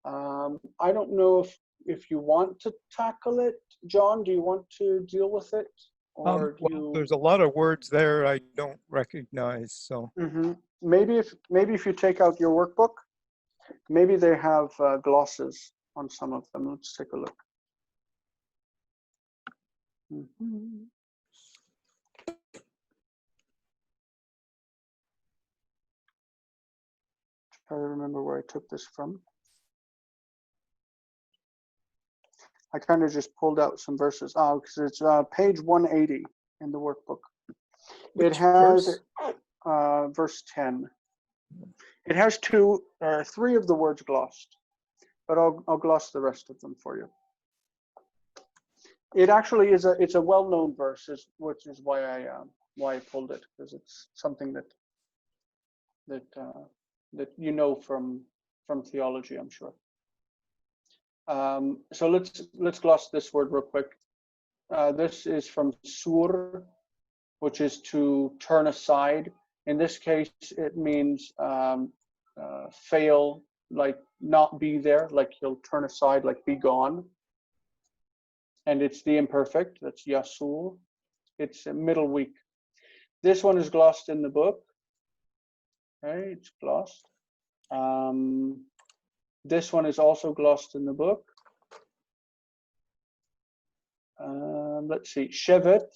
I don't know if you want to tackle it, John. Do you want to deal with it, or
there's a lot of words there I don't recognize. So
maybe if you take out your workbook, maybe they have glosses on some of them. Let's take a look. Try to remember where I took this from. I kind of just pulled out some verses. Because it's page 180 in the workbook. It has verse 10. It has 3 of the words glossed, but I'll gloss the rest of them for you. It actually is it's a well-known verse, which is why I pulled it, because it's something that you know from theology, I'm sure. So let's gloss this word real quick. This is from sur, which is to turn aside. In this case, it means fail, like not be there, like he'll turn aside, like be gone. And it's the imperfect, that's yasul. It's a middle week. This one is glossed in the book. Okay, it's glossed. This one is also glossed in the book. Let's see, shevet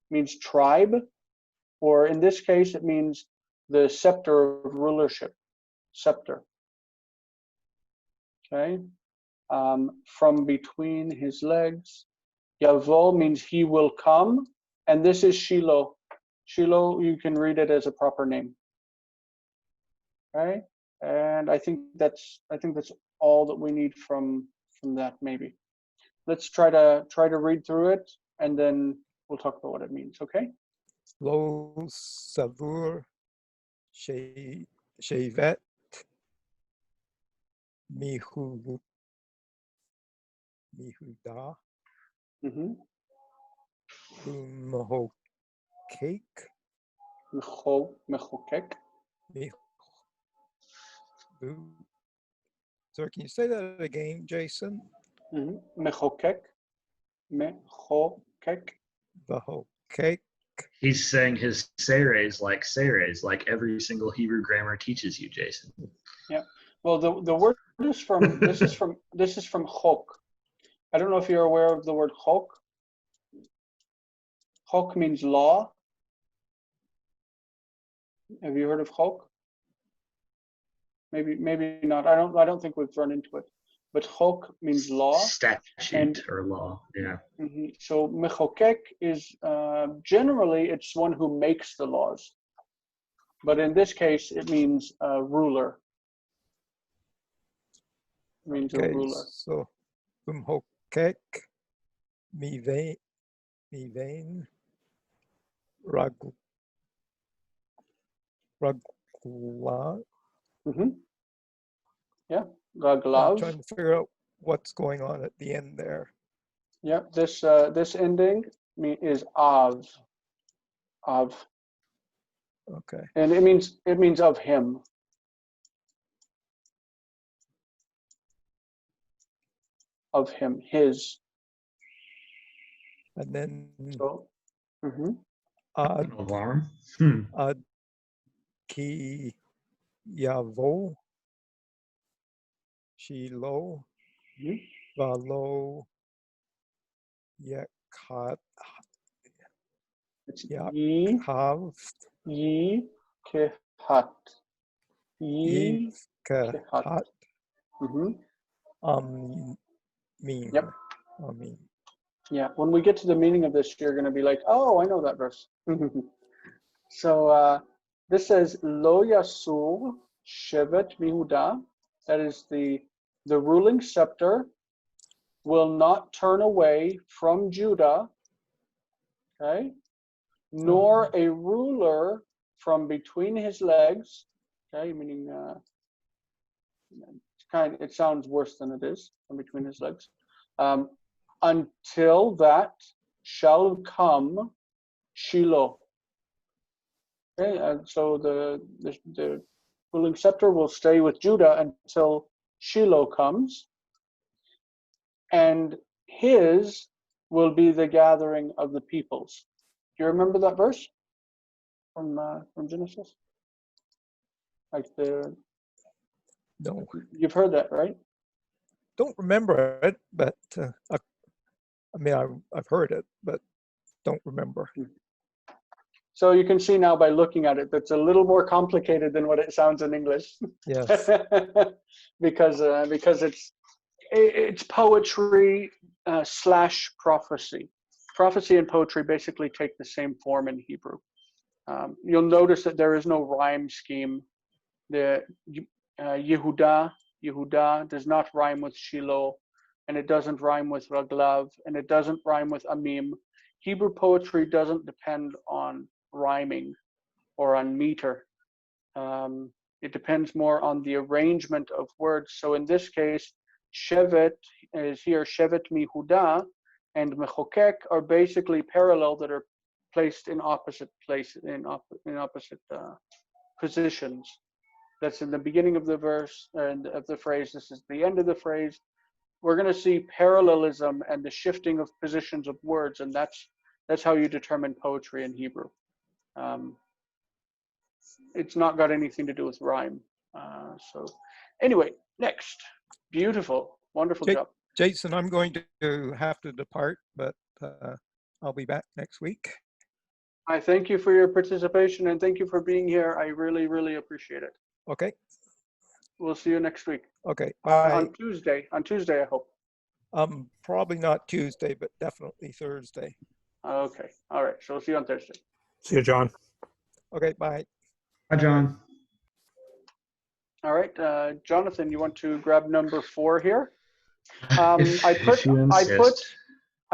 means tribe, or in this case, it means the scepter of rulership, scepter. Okay, from between his legs. Yavo means he will come, and this is Shiloh. Shiloh, you can read it as a proper name. Okay, and I think that's all that we need from that. Maybe let's try to read through it, and then we'll talk about what it means. Okay.
Lo savur shevet mihuda umhokek
Mechokek.
So can you say that again, Jason?
Mechokek. Mechokek.
The whole cake.
He's saying his seres like every single Hebrew grammar teaches you, Jason.
Yeah. Well, the word is from this is from chok. I don't know if you're aware of the word chok. Chok means law. Have you heard of chok? Maybe not. I don't think we've run into it. But chok means law.
Statute or law. Yeah.
So mechokek is generally it's one who makes the laws, but in this case it means ruler. It means a ruler.
So umhokek mivain ragla.
Yeah, raglav.
I'm trying to figure out what's going on at the end there.
Yeah, this ending is av.
Okay.
And it means of him. Of him, his.
And then
So,
Alarm.
ad ki yavo shilo valo yakat
it's
yakav
ye kehat. Ye
yivkahat mean.
Yep.
Amin.
Yeah, when we get to the meaning of this, you're going to be like, oh, I know that verse. So this says, Lo Yasur Shevet Mihuda, that is the ruling scepter will not turn away from Judah, okay, nor a ruler from between his legs, okay, meaning it sounds worse than it is, from between his legs, until that shall come Shiloh. Okay, and so the ruling scepter will stay with Judah until Shiloh comes, and his will be the gathering of the peoples. Do you remember that verse from Genesis? Like
No,
you've heard that, right?
don't remember it, but I mean, I've heard it, but don't remember.
So you can see now by looking at it, that's a little more complicated than what it sounds in English.
Yes.
because it's poetry / prophecy. Prophecy and poetry basically take the same form in Hebrew. You'll notice that there is no rhyme scheme. The Yehuda does not rhyme with Shiloh, and it doesn't rhyme with Raglav, and it doesn't rhyme with Amim. Hebrew poetry doesn't depend on rhyming or on meter. It depends more on the arrangement of words. So in this case, Shevet is here, Shevet Mihuda, and Mechokek are basically parallel that are placed in opposite places, in opposite positions. That's in the beginning of the verse and of the phrase. This is the end of the phrase. We're going to see parallelism and the shifting of positions of words, and that's how you determine poetry in Hebrew. It's not got anything to do with rhyme. So anyway, next. Beautiful, wonderful job.
Jason, I'm going to have to depart, but I'll be back next week.
I thank you for your participation and thank you for being here. I really, really appreciate it.
Okay.
We'll see you next week.
Okay, bye.
On Tuesday, I hope.
Probably not Tuesday, but definitely Thursday.
Okay, all right, so we'll see you on Thursday.
See you, John.
Okay, bye.
Hi, John.
All right, Jonathan, you want to grab number 4 here? I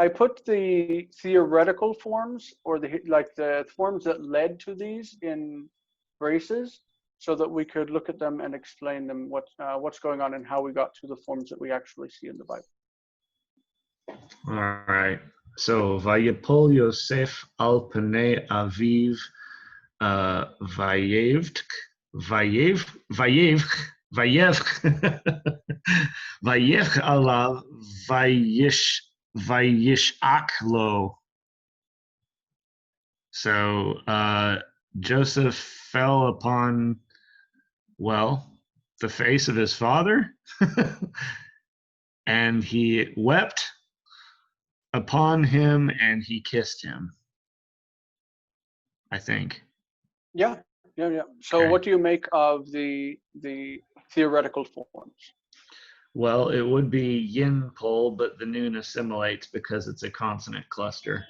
put the theoretical forms or the forms that led to these in braces so that we could look at them and explain them what's going on and how we got to the forms that we actually see in the Bible.
All right. So Vayipol Yosef al Pnei Aviv Vayevch Vayech alav vayishak lo. So Joseph fell upon, well, the face of his father, and he wept upon him and he kissed him, I think.
Yeah. So
Okay.
what do you make of the theoretical forms?
Well, it would be yin pol, but the noon assimilates because it's a consonant cluster.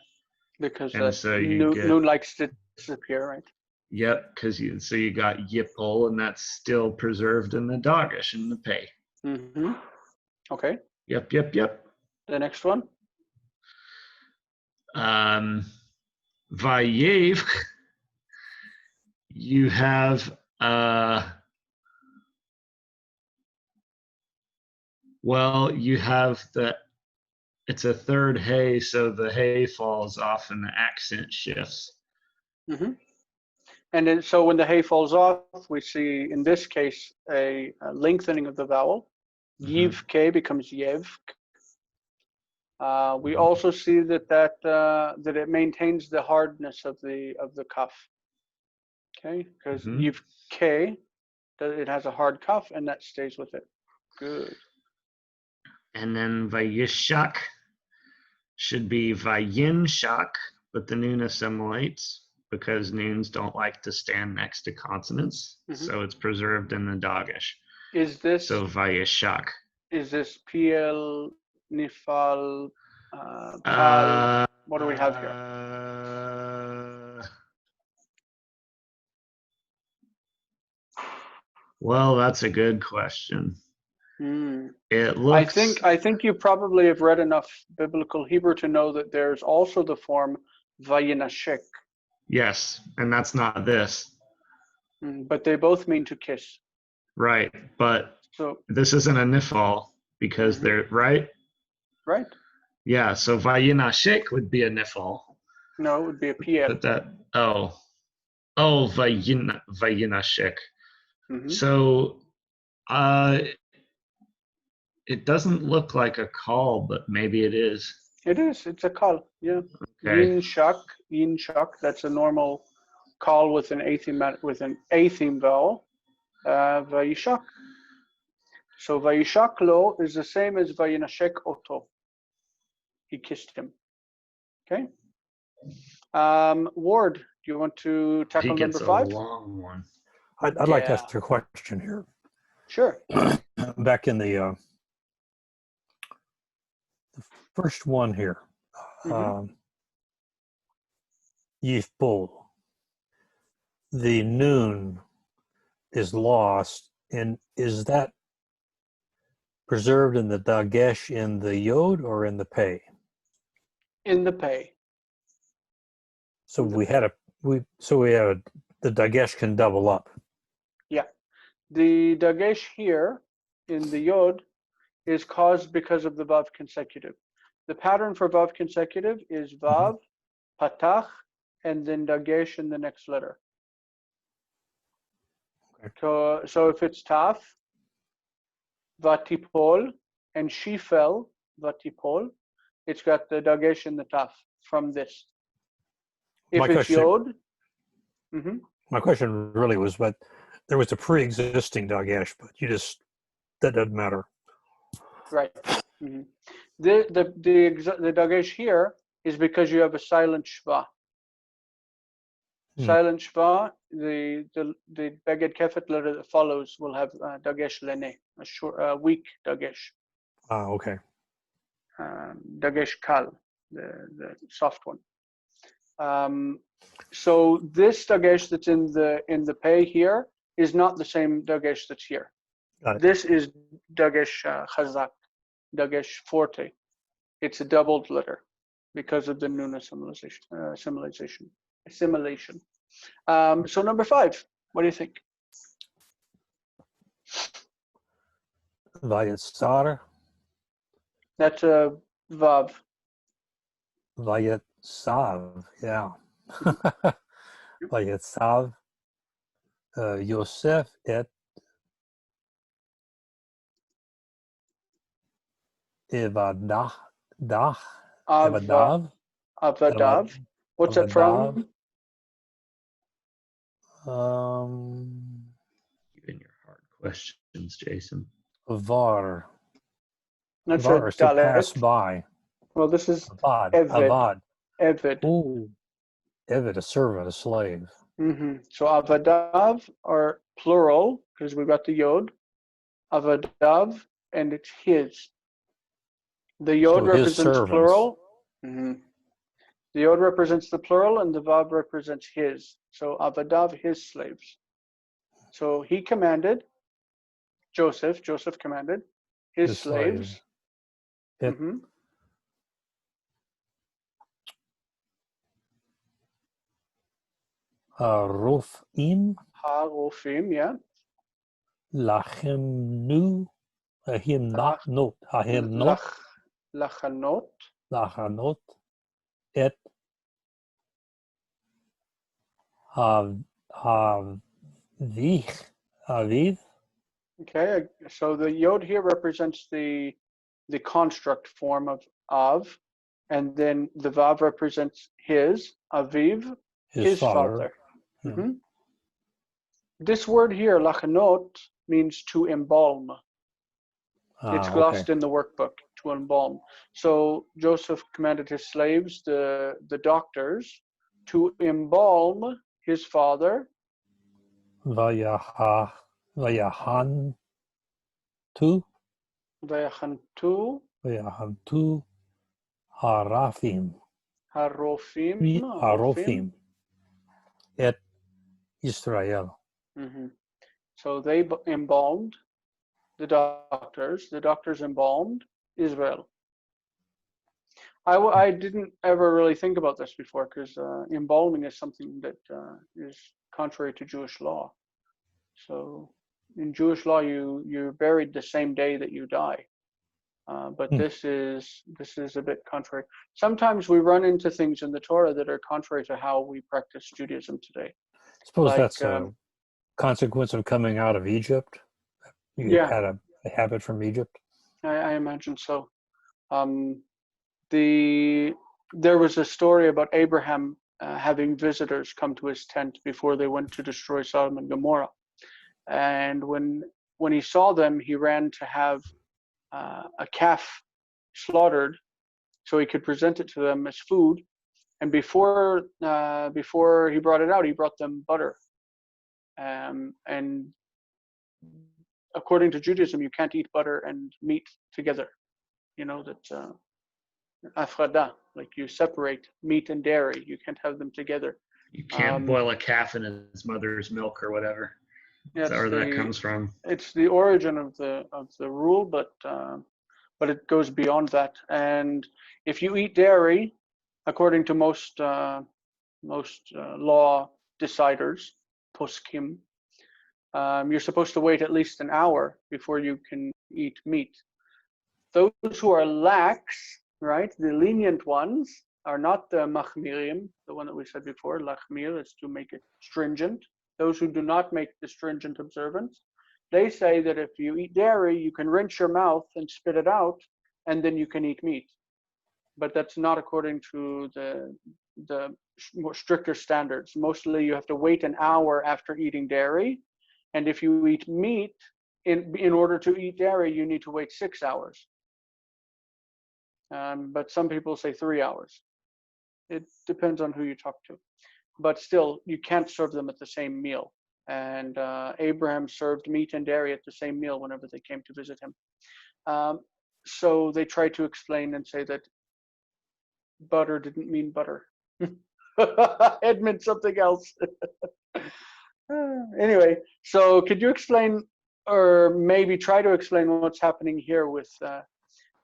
Because
And
that
so you get,
noon likes to disappear, right?
yep, because you got yipol, and that's still preserved in the dogish in the pay.
Mm-hmm. Okay.
Yep.
The next one.
Vayev, you have you have it's a third hay, so the hay falls off and the accent shifts.
Mm-hmm. And then, so when the hay falls off, we see in this case a lengthening of the vowel. Yiv K becomes Yev. We also see that it maintains the hardness of the cuff. Okay, because Yiv K, it has a hard cuff, and that stays with it. Good.
And then Vayishak should be Vayinshak, but the noon assimilates because noons don't like to stand next to consonants, so it's preserved in the dogish.
Is this
so Vayishak?
Is this PL, Nifal, Pal? What do we have here?
Well, that's a good question. It
I
looks.
think you probably have read enough biblical Hebrew to know that there's also the form Vayinashek.
Yes, and that's not this.
But they both mean to kiss.
Right, but
so
this isn't a nifal because they're right.
Right.
Yeah, so Vayinashek would be a nifal.
No, it would be a PL.
But Vayinashek. So it doesn't look like a call, but maybe it is.
It is. It's a call. Yeah.
Okay.
Yin shak. That's a normal call with an atheme vowel. Vayishak. So Vayishak lo is the same as Vayinashek oto. He kissed him. Okay. Ward, do you want to tackle number 5?
A long one.
I'd like to ask a question here.
Sure.
Back in the first one here, Hifil, the noon is lost, and is that preserved in the dagesh in the yod or in the pay?
In the pay.
So we have the dagesh can double up.
Yeah. The dagesh here in the yod is caused because of the vav consecutive. The pattern for vav consecutive is vav, patach, and then dagesh in the next letter. Okay. So if it's taf, vatipol, and shifel, vatipol, it's got the dagesh in the taf from this. If it's yod.
My question really was, but there was a pre-existing dagesh, but that doesn't matter.
Right. The dagesh here is because you have a silent shva. Silent shva, the beged kefet letter that follows will have dagesh lene, a weak dagesh.
Okay.
Dagesh kal, the soft one. So this dagesh that's in the pay here is not the same dagesh that's here. This is dagesh chazak, dagesh forte. It's a doubled letter because of the noon assimilation. So number 5, what do you think?
Vayetzar.
That's a vav.
Vayetzav, yeah. Vayetzav Yosef et Ivadav. Dah.
Av,
Ivadav.
avadav. What's it from?
Even your hard questions, Jason.
Var.
That's
Var
a
is to pass
dalet.
by.
Well, this is
Avad.
Eved.
Avad.
Eved.
Ooh. Evid, a servant, a slave.
So avadav are plural because we've got the yod. Avadav, and it's his. The yod
So his
represents
servants.
plural. The yod represents the plural, and the vav represents his. So avadav, his slaves. So he commanded Joseph. Joseph commanded his slaves.
It, Rofim.
Harofim, yeah.
Lachem nu. Ahim not. Not. Ahim not.
Lachanot.
Lachanot. Et. Aviv.
Okay, so the yod here represents the construct form of av, and then the vav represents his, aviv, his father.
Yeah.
This word here, lachanot, means to embalm. It's glossed in the workbook, to embalm. So Joseph commanded his slaves, the doctors, to embalm his father.
Vayahantu. Vayahantu. Harofim. Et Israel.
So they embalmed the doctors. The doctors embalmed Israel. I didn't ever really think about this before because embalming is something that is contrary to Jewish law. So in Jewish law, you're buried the same day that you die. But this is a bit contrary. Sometimes we run into things in the Torah that are contrary to how we practice Judaism today.
I suppose that's a consequence of coming out of Egypt. You had a habit from Egypt.
I imagine so. There was a story about Abraham having visitors come to his tent before they went to destroy Sodom and Gomorrah. And when he saw them, he ran to have a calf slaughtered so he could present it to them as food. And before he brought it out, he brought them butter. And according to Judaism, you can't eat butter and meat together. You know that afrada, like you separate meat and dairy. You can't have them together.
You can't boil a calf in its mother's milk or whatever. Is that where that comes from?
It's the origin of the rule, but it goes beyond that. And if you eat dairy, according to most law deciders, poskim, you're supposed to wait at least an hour before you can eat meat. Those who are lax, right, the lenient ones, are not the machmirim, the one that we said before. Lachmir is to make it stringent. Those who do not make the stringent observance, they say that if you eat dairy, you can rinse your mouth and spit it out, and then you can eat meat. But that's not according to the more stricter standards. Mostly you have to wait an hour after eating dairy. And if you eat meat, in order to eat dairy, you need to wait 6 hours. But some people say 3 hours. It depends on who you talk to. But still, you can't serve them at the same meal. And Abraham served meat and dairy at the same meal whenever they came to visit him. So they tried to explain and say that butter didn't mean butter. It meant something else. Anyway, so could you explain, or maybe try to explain what's happening here with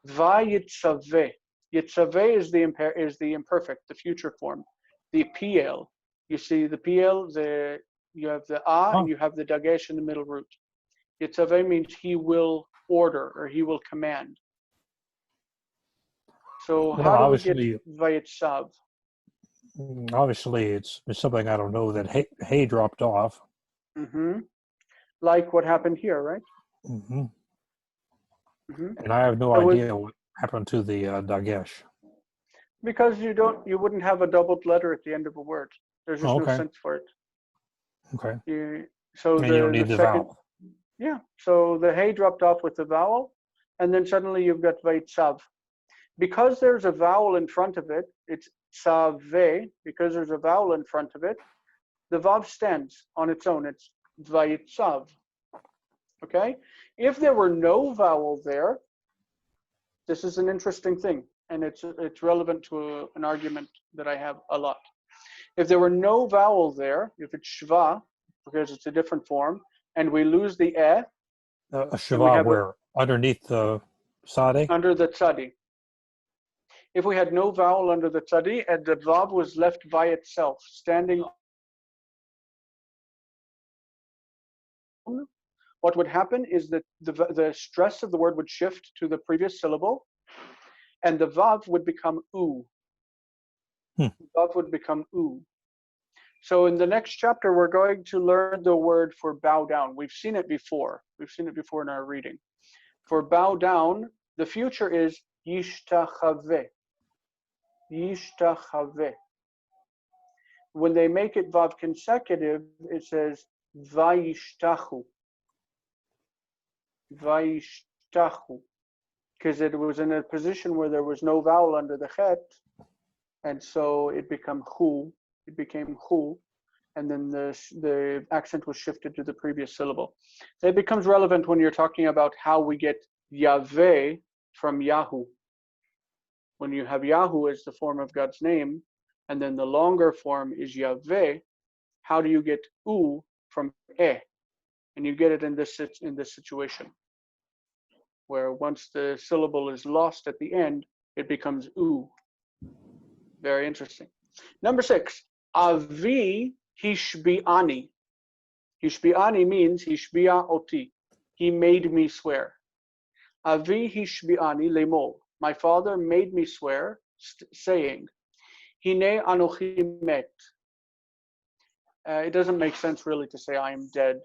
Vayitzaveh? Yitzaveh is the imperfect, the future form. The PL, you see the PL, you have the and you have the dagesh in the middle root. Yitzaveh means he will order or he will command. So how do we get Vayitzav?
Obviously, it's something I don't know, that hay dropped off.
Like what happened here, right?
And I have no idea happened to the dagesh?
Because you wouldn't have a doubled letter at the end of a word. There's just
Oh,
no
okay.
sense for it.
Okay.
So
And you don't
the
need the
second,
vowel.
yeah. So the hey dropped off with the vowel, and then suddenly you've got vaitsav. Because there's a vowel in front of it, it's save. Because there's a vowel in front of it, the vav stands on its own. It's vaitsav. Okay? If there were no vowel there, this is an interesting thing, and it's relevant to an argument that I have a lot. If there were no vowel there, if it's shva, because it's a different form, and we lose the
A shiva where? Underneath the sade?
under the tzadi. If we had no vowel under the tzadi and the vav was left by itself, standing, what would happen is that the stress of the word would shift to the previous syllable, and the vav would become u. Vav would become u. So in the next chapter, we're going to learn the word for bow down. We've seen it before. We've seen it before in our reading. For bow down, the future is yishtachave. Yishtachave. When they make it vav consecutive, it says vayishtachu. Vayishtachu. Because it was in a position where there was no vowel under the chet, and so it became hu. It became hu, and then the accent was shifted to the previous syllable. It becomes relevant when you're talking about how we get Yahweh from Yahu. When you have Yahu as the form of God's name, and then the longer form is Yahweh, how do you get U from E? And you get it in this situation, where once the syllable is lost at the end, it becomes U. Very interesting. Number 6, Avi hishbi'ani. Hishbi'ani means hishbi'a oti. He made me swear. Avi hishbi'ani lemol. My father made me swear, saying, Hine anochi met. It doesn't make sense really to say I am dead.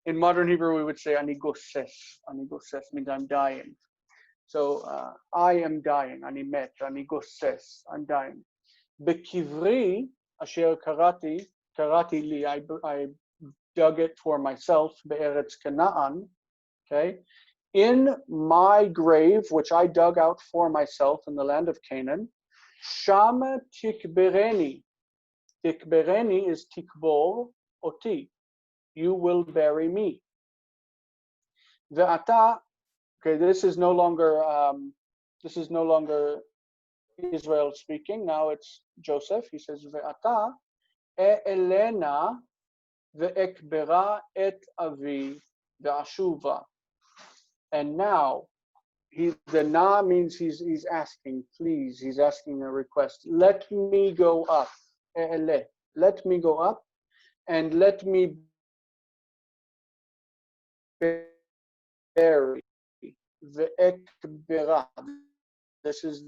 In modern Hebrew, we would say ani goses. Ani goses means I'm dying. So I am dying. Ani met. Ani goses. I'm dying. Bekivri asher karati li. I dug it for myself. Be'eretz Canaan. Okay. In my grave, which I dug out for myself in the land of Canaan, Shama tikbereni. Tikbereni is tikbor oti. You will bury me. Ve'ata. Okay, this is no longer Israel speaking. Now it's Joseph. He says, Ve'ata elena ve'ekbera et avi ve'ashuva. And now, the na means he's asking, please. He's asking a request. Let me go up. Let me go up, and let me bury. Ve'ekbera. This is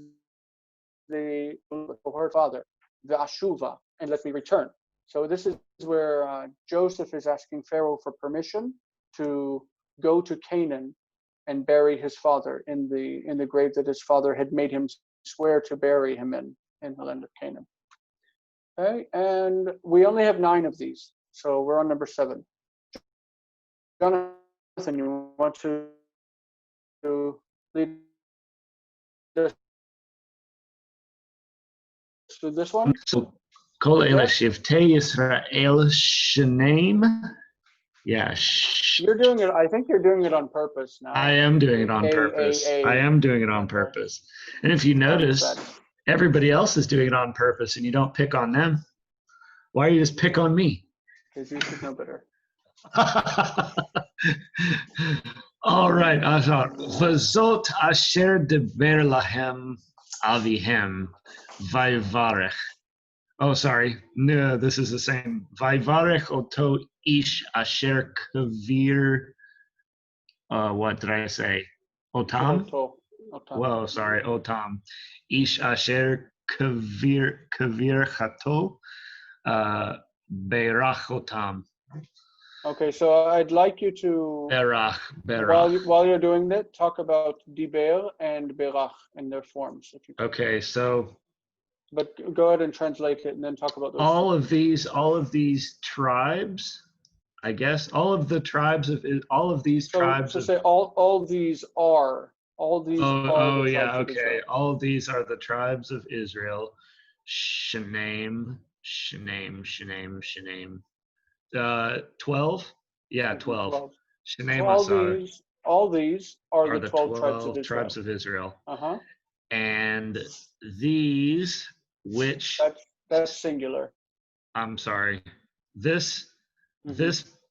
the of her father, the ashuva, and let me return. So this is where Joseph is asking Pharaoh for permission to go to Canaan and bury his father in the grave that his father had made him swear to bury him in the land of Canaan. Okay, and we only have 9 of these, so we're on number 7. Jonathan, you want to lead us through this one?
So, Kol Ela Shivtei Yisrael Shenaim. Yeah.
You're doing it. I think you're doing it on purpose now.
I am doing it on purpose. I am doing it on purpose. And if you notice, everybody else is doing it on purpose, and you don't pick on them. Why do you just pick on me?
Because you should know better.
All right, Ashar. Vazot asher deber lahem avihem vayvarech. Oh, sorry. No, this is the same. Vayvarech oto ish asher kavir. What did I say? Otam? Whoa, sorry. Otam. Ish asher kavir chato. Beirach otam.
Okay, so I'd like you to,
Berach, berach.
while you're doing that, talk about diber and berach and their forms, if you could.
Okay, so
But go ahead and translate it and then talk about those.
all of these tribes, I guess, all of these tribes
So
of,
say all these are
oh
the
yeah,
tribes of
okay.
Israel.
All of these are the tribes of Israel. Shanaim, Shanaim, Shanaim, Shanaim. 12? Yeah, 12.
12.
Shanaim
So
Asar
all these are
are
the
the
12 tribes of
12
Israel.
tribes of Israel.
Uh-huh.
And these, which,
That's singular.
I'm sorry, this,
Mhm.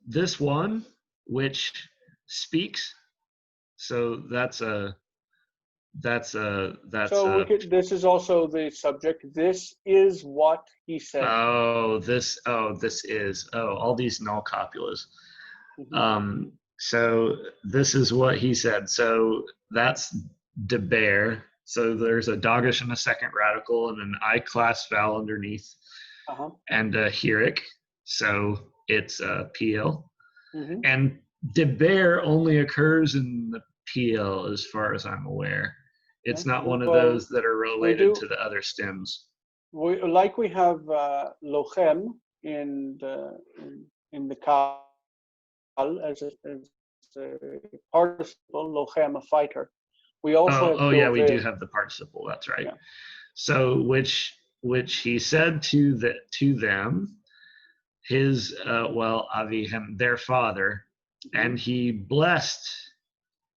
this one, which speaks. So that's a,
So this is also the subject. This is what he said.
this is, all these null copulas.
Mhm.
So this is what he said. So that's deber. So there's a dogish and a second radical and an I class vowel underneath
Uh-huh.
and a heric. So it's a PL.
Mhm.
And deber only occurs in the PL as far as I'm aware. It's
Yeah.
not one of
Well,
those that are
we
related
do.
to the other stems.
We have lochem in the kal as a participle, lochem, a fighter. We also have
Oh yeah, we do
dover.
have the participle. That's right.
Yeah.
So which he said to them, his avihem, their father, and he blessed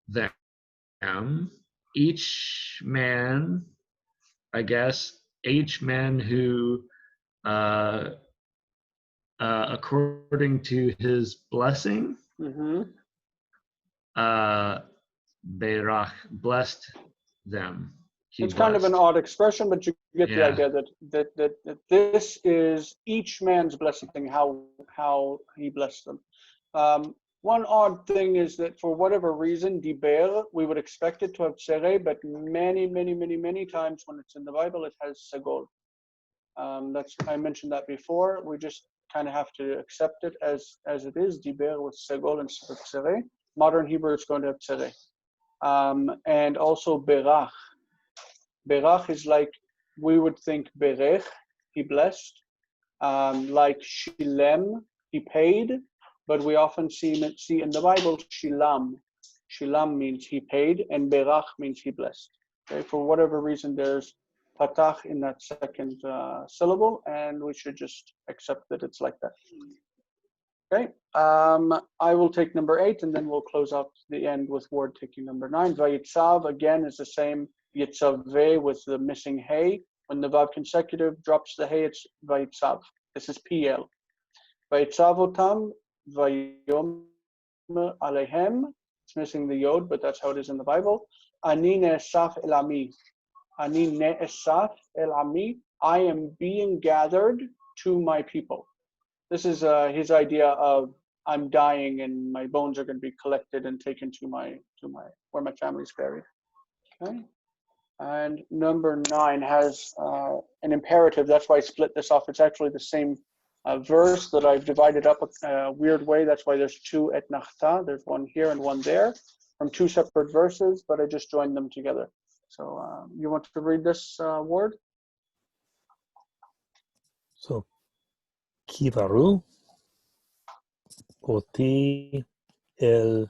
them, each man, I guess, each man who according to his blessing,
Mhm.
Berach, blessed them. He
It's kind of an
blessed.
odd expression, but you get the
Yeah.
idea that this is each man's blessing, how he blessed them. One odd thing is that for whatever reason, diber, we would expect it to have tsere, but many times when it's in the Bible, it has segol. I mentioned that before. We just kind of have to accept it as it is, diber with segol instead of tsere. Modern Hebrew is going to have tsere. And also berach. Berach is like we would think berech, he blessed. Like shilem, he paid, but we often see in the Bible shilam. Shilam means he paid, and berach means he blessed. Okay, for whatever reason, there's patach in that second syllable, and we should just accept that it's like that. Okay, I will take number 8, and then we'll close out the end with word taking number 9. Vayitzav, again, is the same yitzaveh with the missing hey. When the vav consecutive drops the hey, it's vayitzav. This is PL. Vayitzavotam, vayom alehem. It's missing the yod, but that's how it is in the Bible. Ani ne'esaf el ami. Ani ne'esaf el ami. I am being gathered to my people. This is his idea of I'm dying and my bones are going to be collected and taken to where my family's buried. Okay. And number 9 has an imperative. That's why I split this off. It's actually the same verse that I've divided up a weird way. That's why there's 2 et nachta. There's one here and one there from 2 separate verses, but I just joined them together. So you want to read this word?
So, kivaru oti el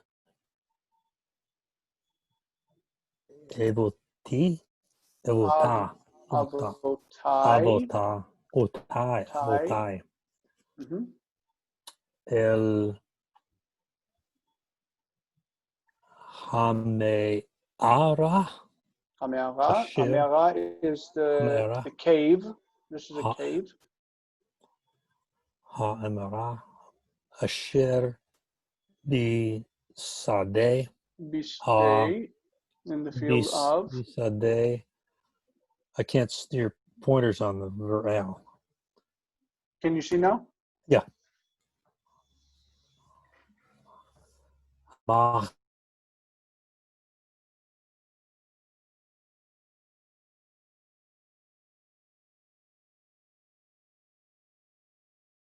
evoti evota
Abotai.
otai
Mm-hmm.
el hameara
Hameara.
asher
Hameara is
hameara
the cave. This is a cave.
hameara asher bi sadeh
Bistay in the field of.
bisadeh. I can't see your pointers on the verb.
Can you see now?
Yeah. Ma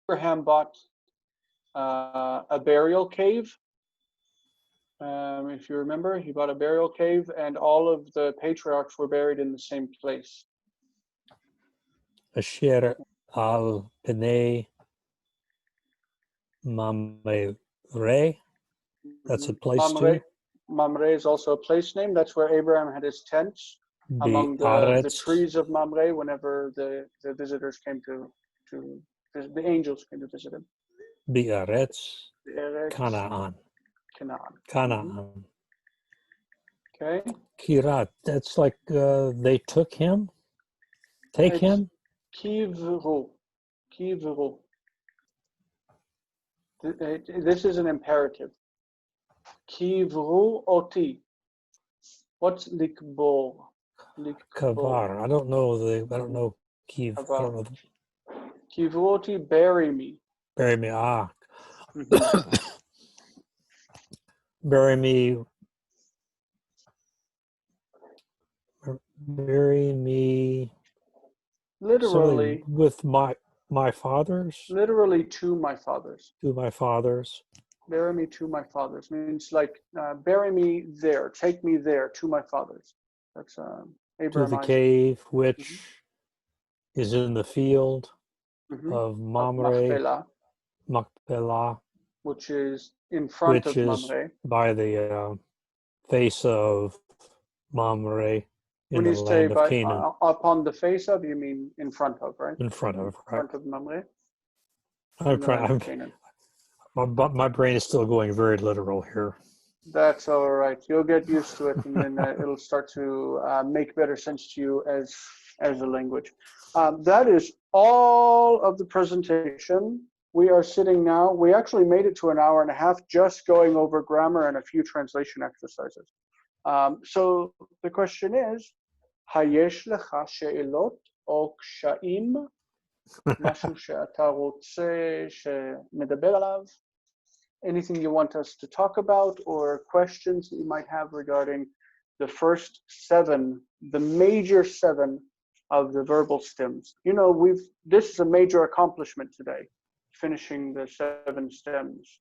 Abraham bought a burial cave. If you remember, he bought a burial cave, and all of the patriarchs were buried in the same place.
Asher al Pnei Mamre. That's a place
Mamre,
too.
Mamre is also a place name. That's where Abraham had his tents among the
Be'aretz.
trees of Mamre whenever the visitors came the angels came to visit him.
Be'aretz.
Eretz
Canaan.
Canaan.
Canaan.
Okay.
Kirat. That's like they took him. Take
It's
him.
Kivru. Kivru. This is an imperative. Kivru oti. What's likbor?
Kavar. I don't know Kiv. I don't know.
Kivru oti, bury me.
Bury me. Bury me. Bury me.
Literally.
With my fathers.
Literally to my fathers.
To my fathers.
Bury me to my fathers means like bury me there, take me there to my fathers. That's Abraham.
To the cave which is in the field of Mamre, Machpelah,
which is in front
which
of
is
Mamre.
by the face of Mamre in
When
the
you say
land of Canaan.
upon the face of, you mean in front of, right?
In front of,
in
right?
front of Mamre.
My brain is still going very literal here.
That's all right. You'll get used to it, and then it'll start to make better sense to you as a language. That is all of the presentation. We are sitting now. We actually made it to an hour and a half just going over grammar and a few translation exercises. So the question is, Hayesh lecha she'elot o ksha'im, משהו שאתה רוצה שנדבר עליו? Anything you want us to talk about or questions that you might have regarding the first 7, the major 7 of the verbal stems? You know, this is a major accomplishment today, finishing the 7 stems.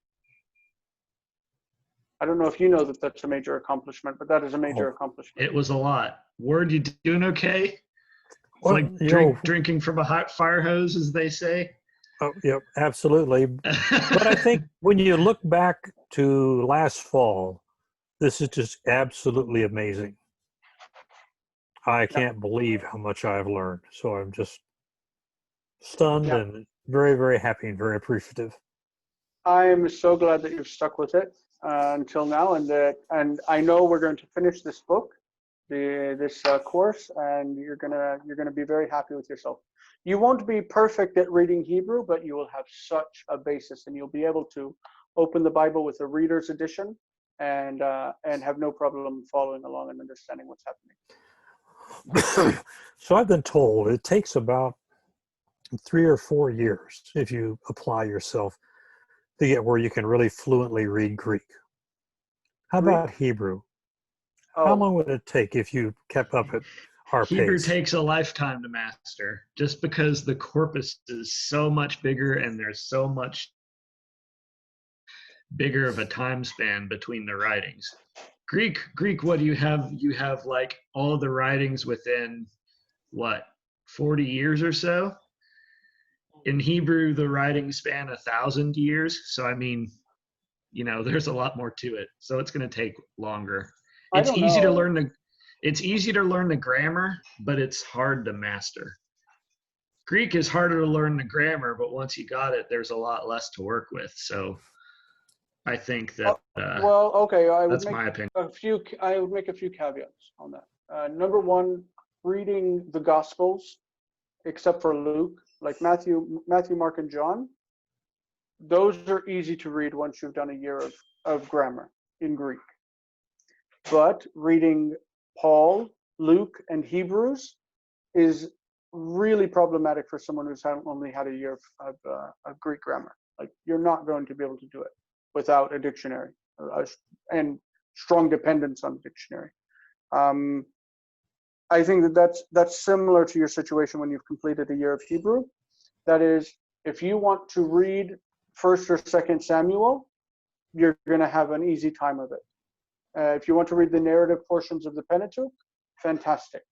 I don't know if you know that that's a major accomplishment, but that is a major accomplishment.
It was a lot. Word, you doing okay?
Well,
like drinking from a hot fire hose, as they say.
Oh, yep, absolutely. But I think when you look back to last fall, this is just absolutely amazing. I can't believe how much I've learned. So I'm just stunned and very, very happy and very appreciative.
I'm so glad that you've stuck with it until now, and I know we're going to finish this book, this course, and you're gonna be very happy with yourself. You won't be perfect at reading Hebrew, but you will have such a basis, and you'll be able to open the Bible with a reader's edition and have no problem following along and understanding what's happening.
So I've been told it takes about 3 or 4 years if you apply yourself to get where you can really fluently read Greek. How about Hebrew? How long would it take if you kept up at our
Hebrew
pace?
takes a lifetime to master, just because the corpus is so much bigger and there's so much bigger of a time span between the writings. Greek, what do you have? You have like all the writings within what, 40 years or so? In Hebrew, the writings span 1,000 years. So I mean, you know, there's a lot more to it. So it's going to take longer. It's easy to learn the grammar, but it's hard to master. Greek is harder to learn the grammar, but once you got it, there's a lot less to work with. So I think that that's my opinion.
I would make a few caveats on that. Number one, reading the Gospels, except for Luke, like Matthew, Mark, and John, those are easy to read once you've done a year of grammar in Greek. But reading Paul, Luke, and Hebrews is really problematic for someone who's only had a year of Greek grammar. Like, you're not going to be able to do it without a dictionary and strong dependence on the dictionary. I think that's similar to your situation when you've completed a year of Hebrew. That is, if you want to read 1st or 2nd Samuel, you're going to have an easy time of it. If you want to read the narrative portions of the Pentateuch, fantastic.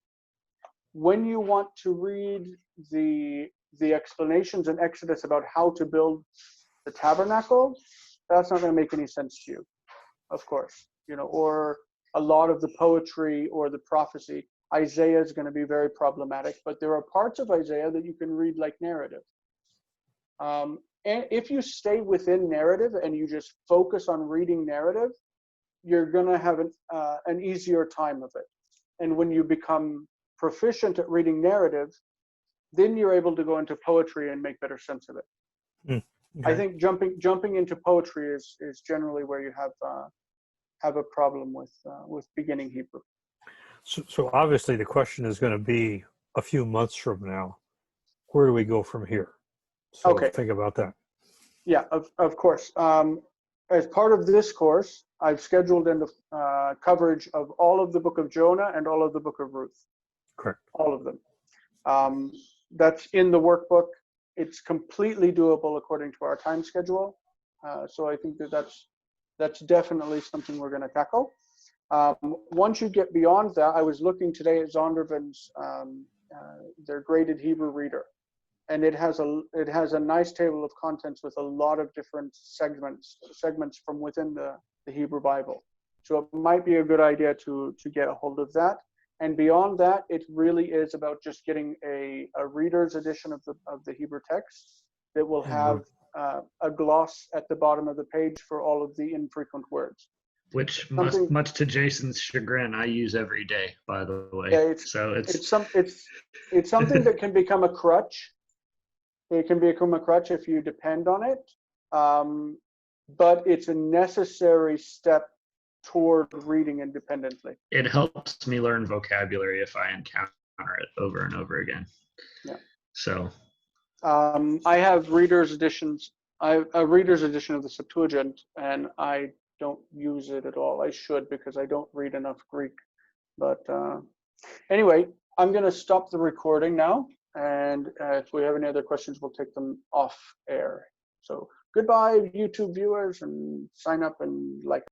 When you want to read the explanations in Exodus about how to build the tabernacle, that's not going to make any sense to you, of course, you know, or a lot of the poetry or the prophecy. Isaiah is going to be very problematic, but there are parts of Isaiah that you can read like narrative. And if you stay within narrative and you just focus on reading narrative, you're going to have an easier time of it. And when you become proficient at reading narrative, then you're able to go into poetry and make better sense of it.
Okay.
I think jumping into poetry is generally where you have a problem with beginning Hebrew.
So obviously the question is going to be a few months from now, where do we go from here? So
Okay.
think about that.
Yeah, of course. As part of this course, I've scheduled in the coverage of all of the book of Jonah and all of the book of Ruth.
Correct.
All of them. That's in the workbook. It's completely doable according to our time schedule. So I think that's definitely something we're going to tackle. Once you get beyond that, I was looking today at Zondervan's their graded Hebrew reader, and it has a nice table of contents with a lot of different segments from within the Hebrew Bible. So it might be a good idea to get a hold of that. And beyond that, it really is about just getting a reader's edition of the Hebrew text that will have a gloss at the bottom of the page for all of the infrequent words.
Which much to Jason's chagrin, I use every day, by the way.
Yeah, it's something that can become a crutch. It can become a crutch if you depend on it, but it's a necessary step toward reading independently.
It helps me learn vocabulary if I encounter it over and over again.
Yeah.
So.
I have reader's editions. I have a reader's edition of the Septuagint, and I don't use it at all. I should, because I don't read enough Greek. But anyway, I'm going to stop the recording now, and if we have any other questions, we'll take them off air. So goodbye, YouTube viewers, and sign up and like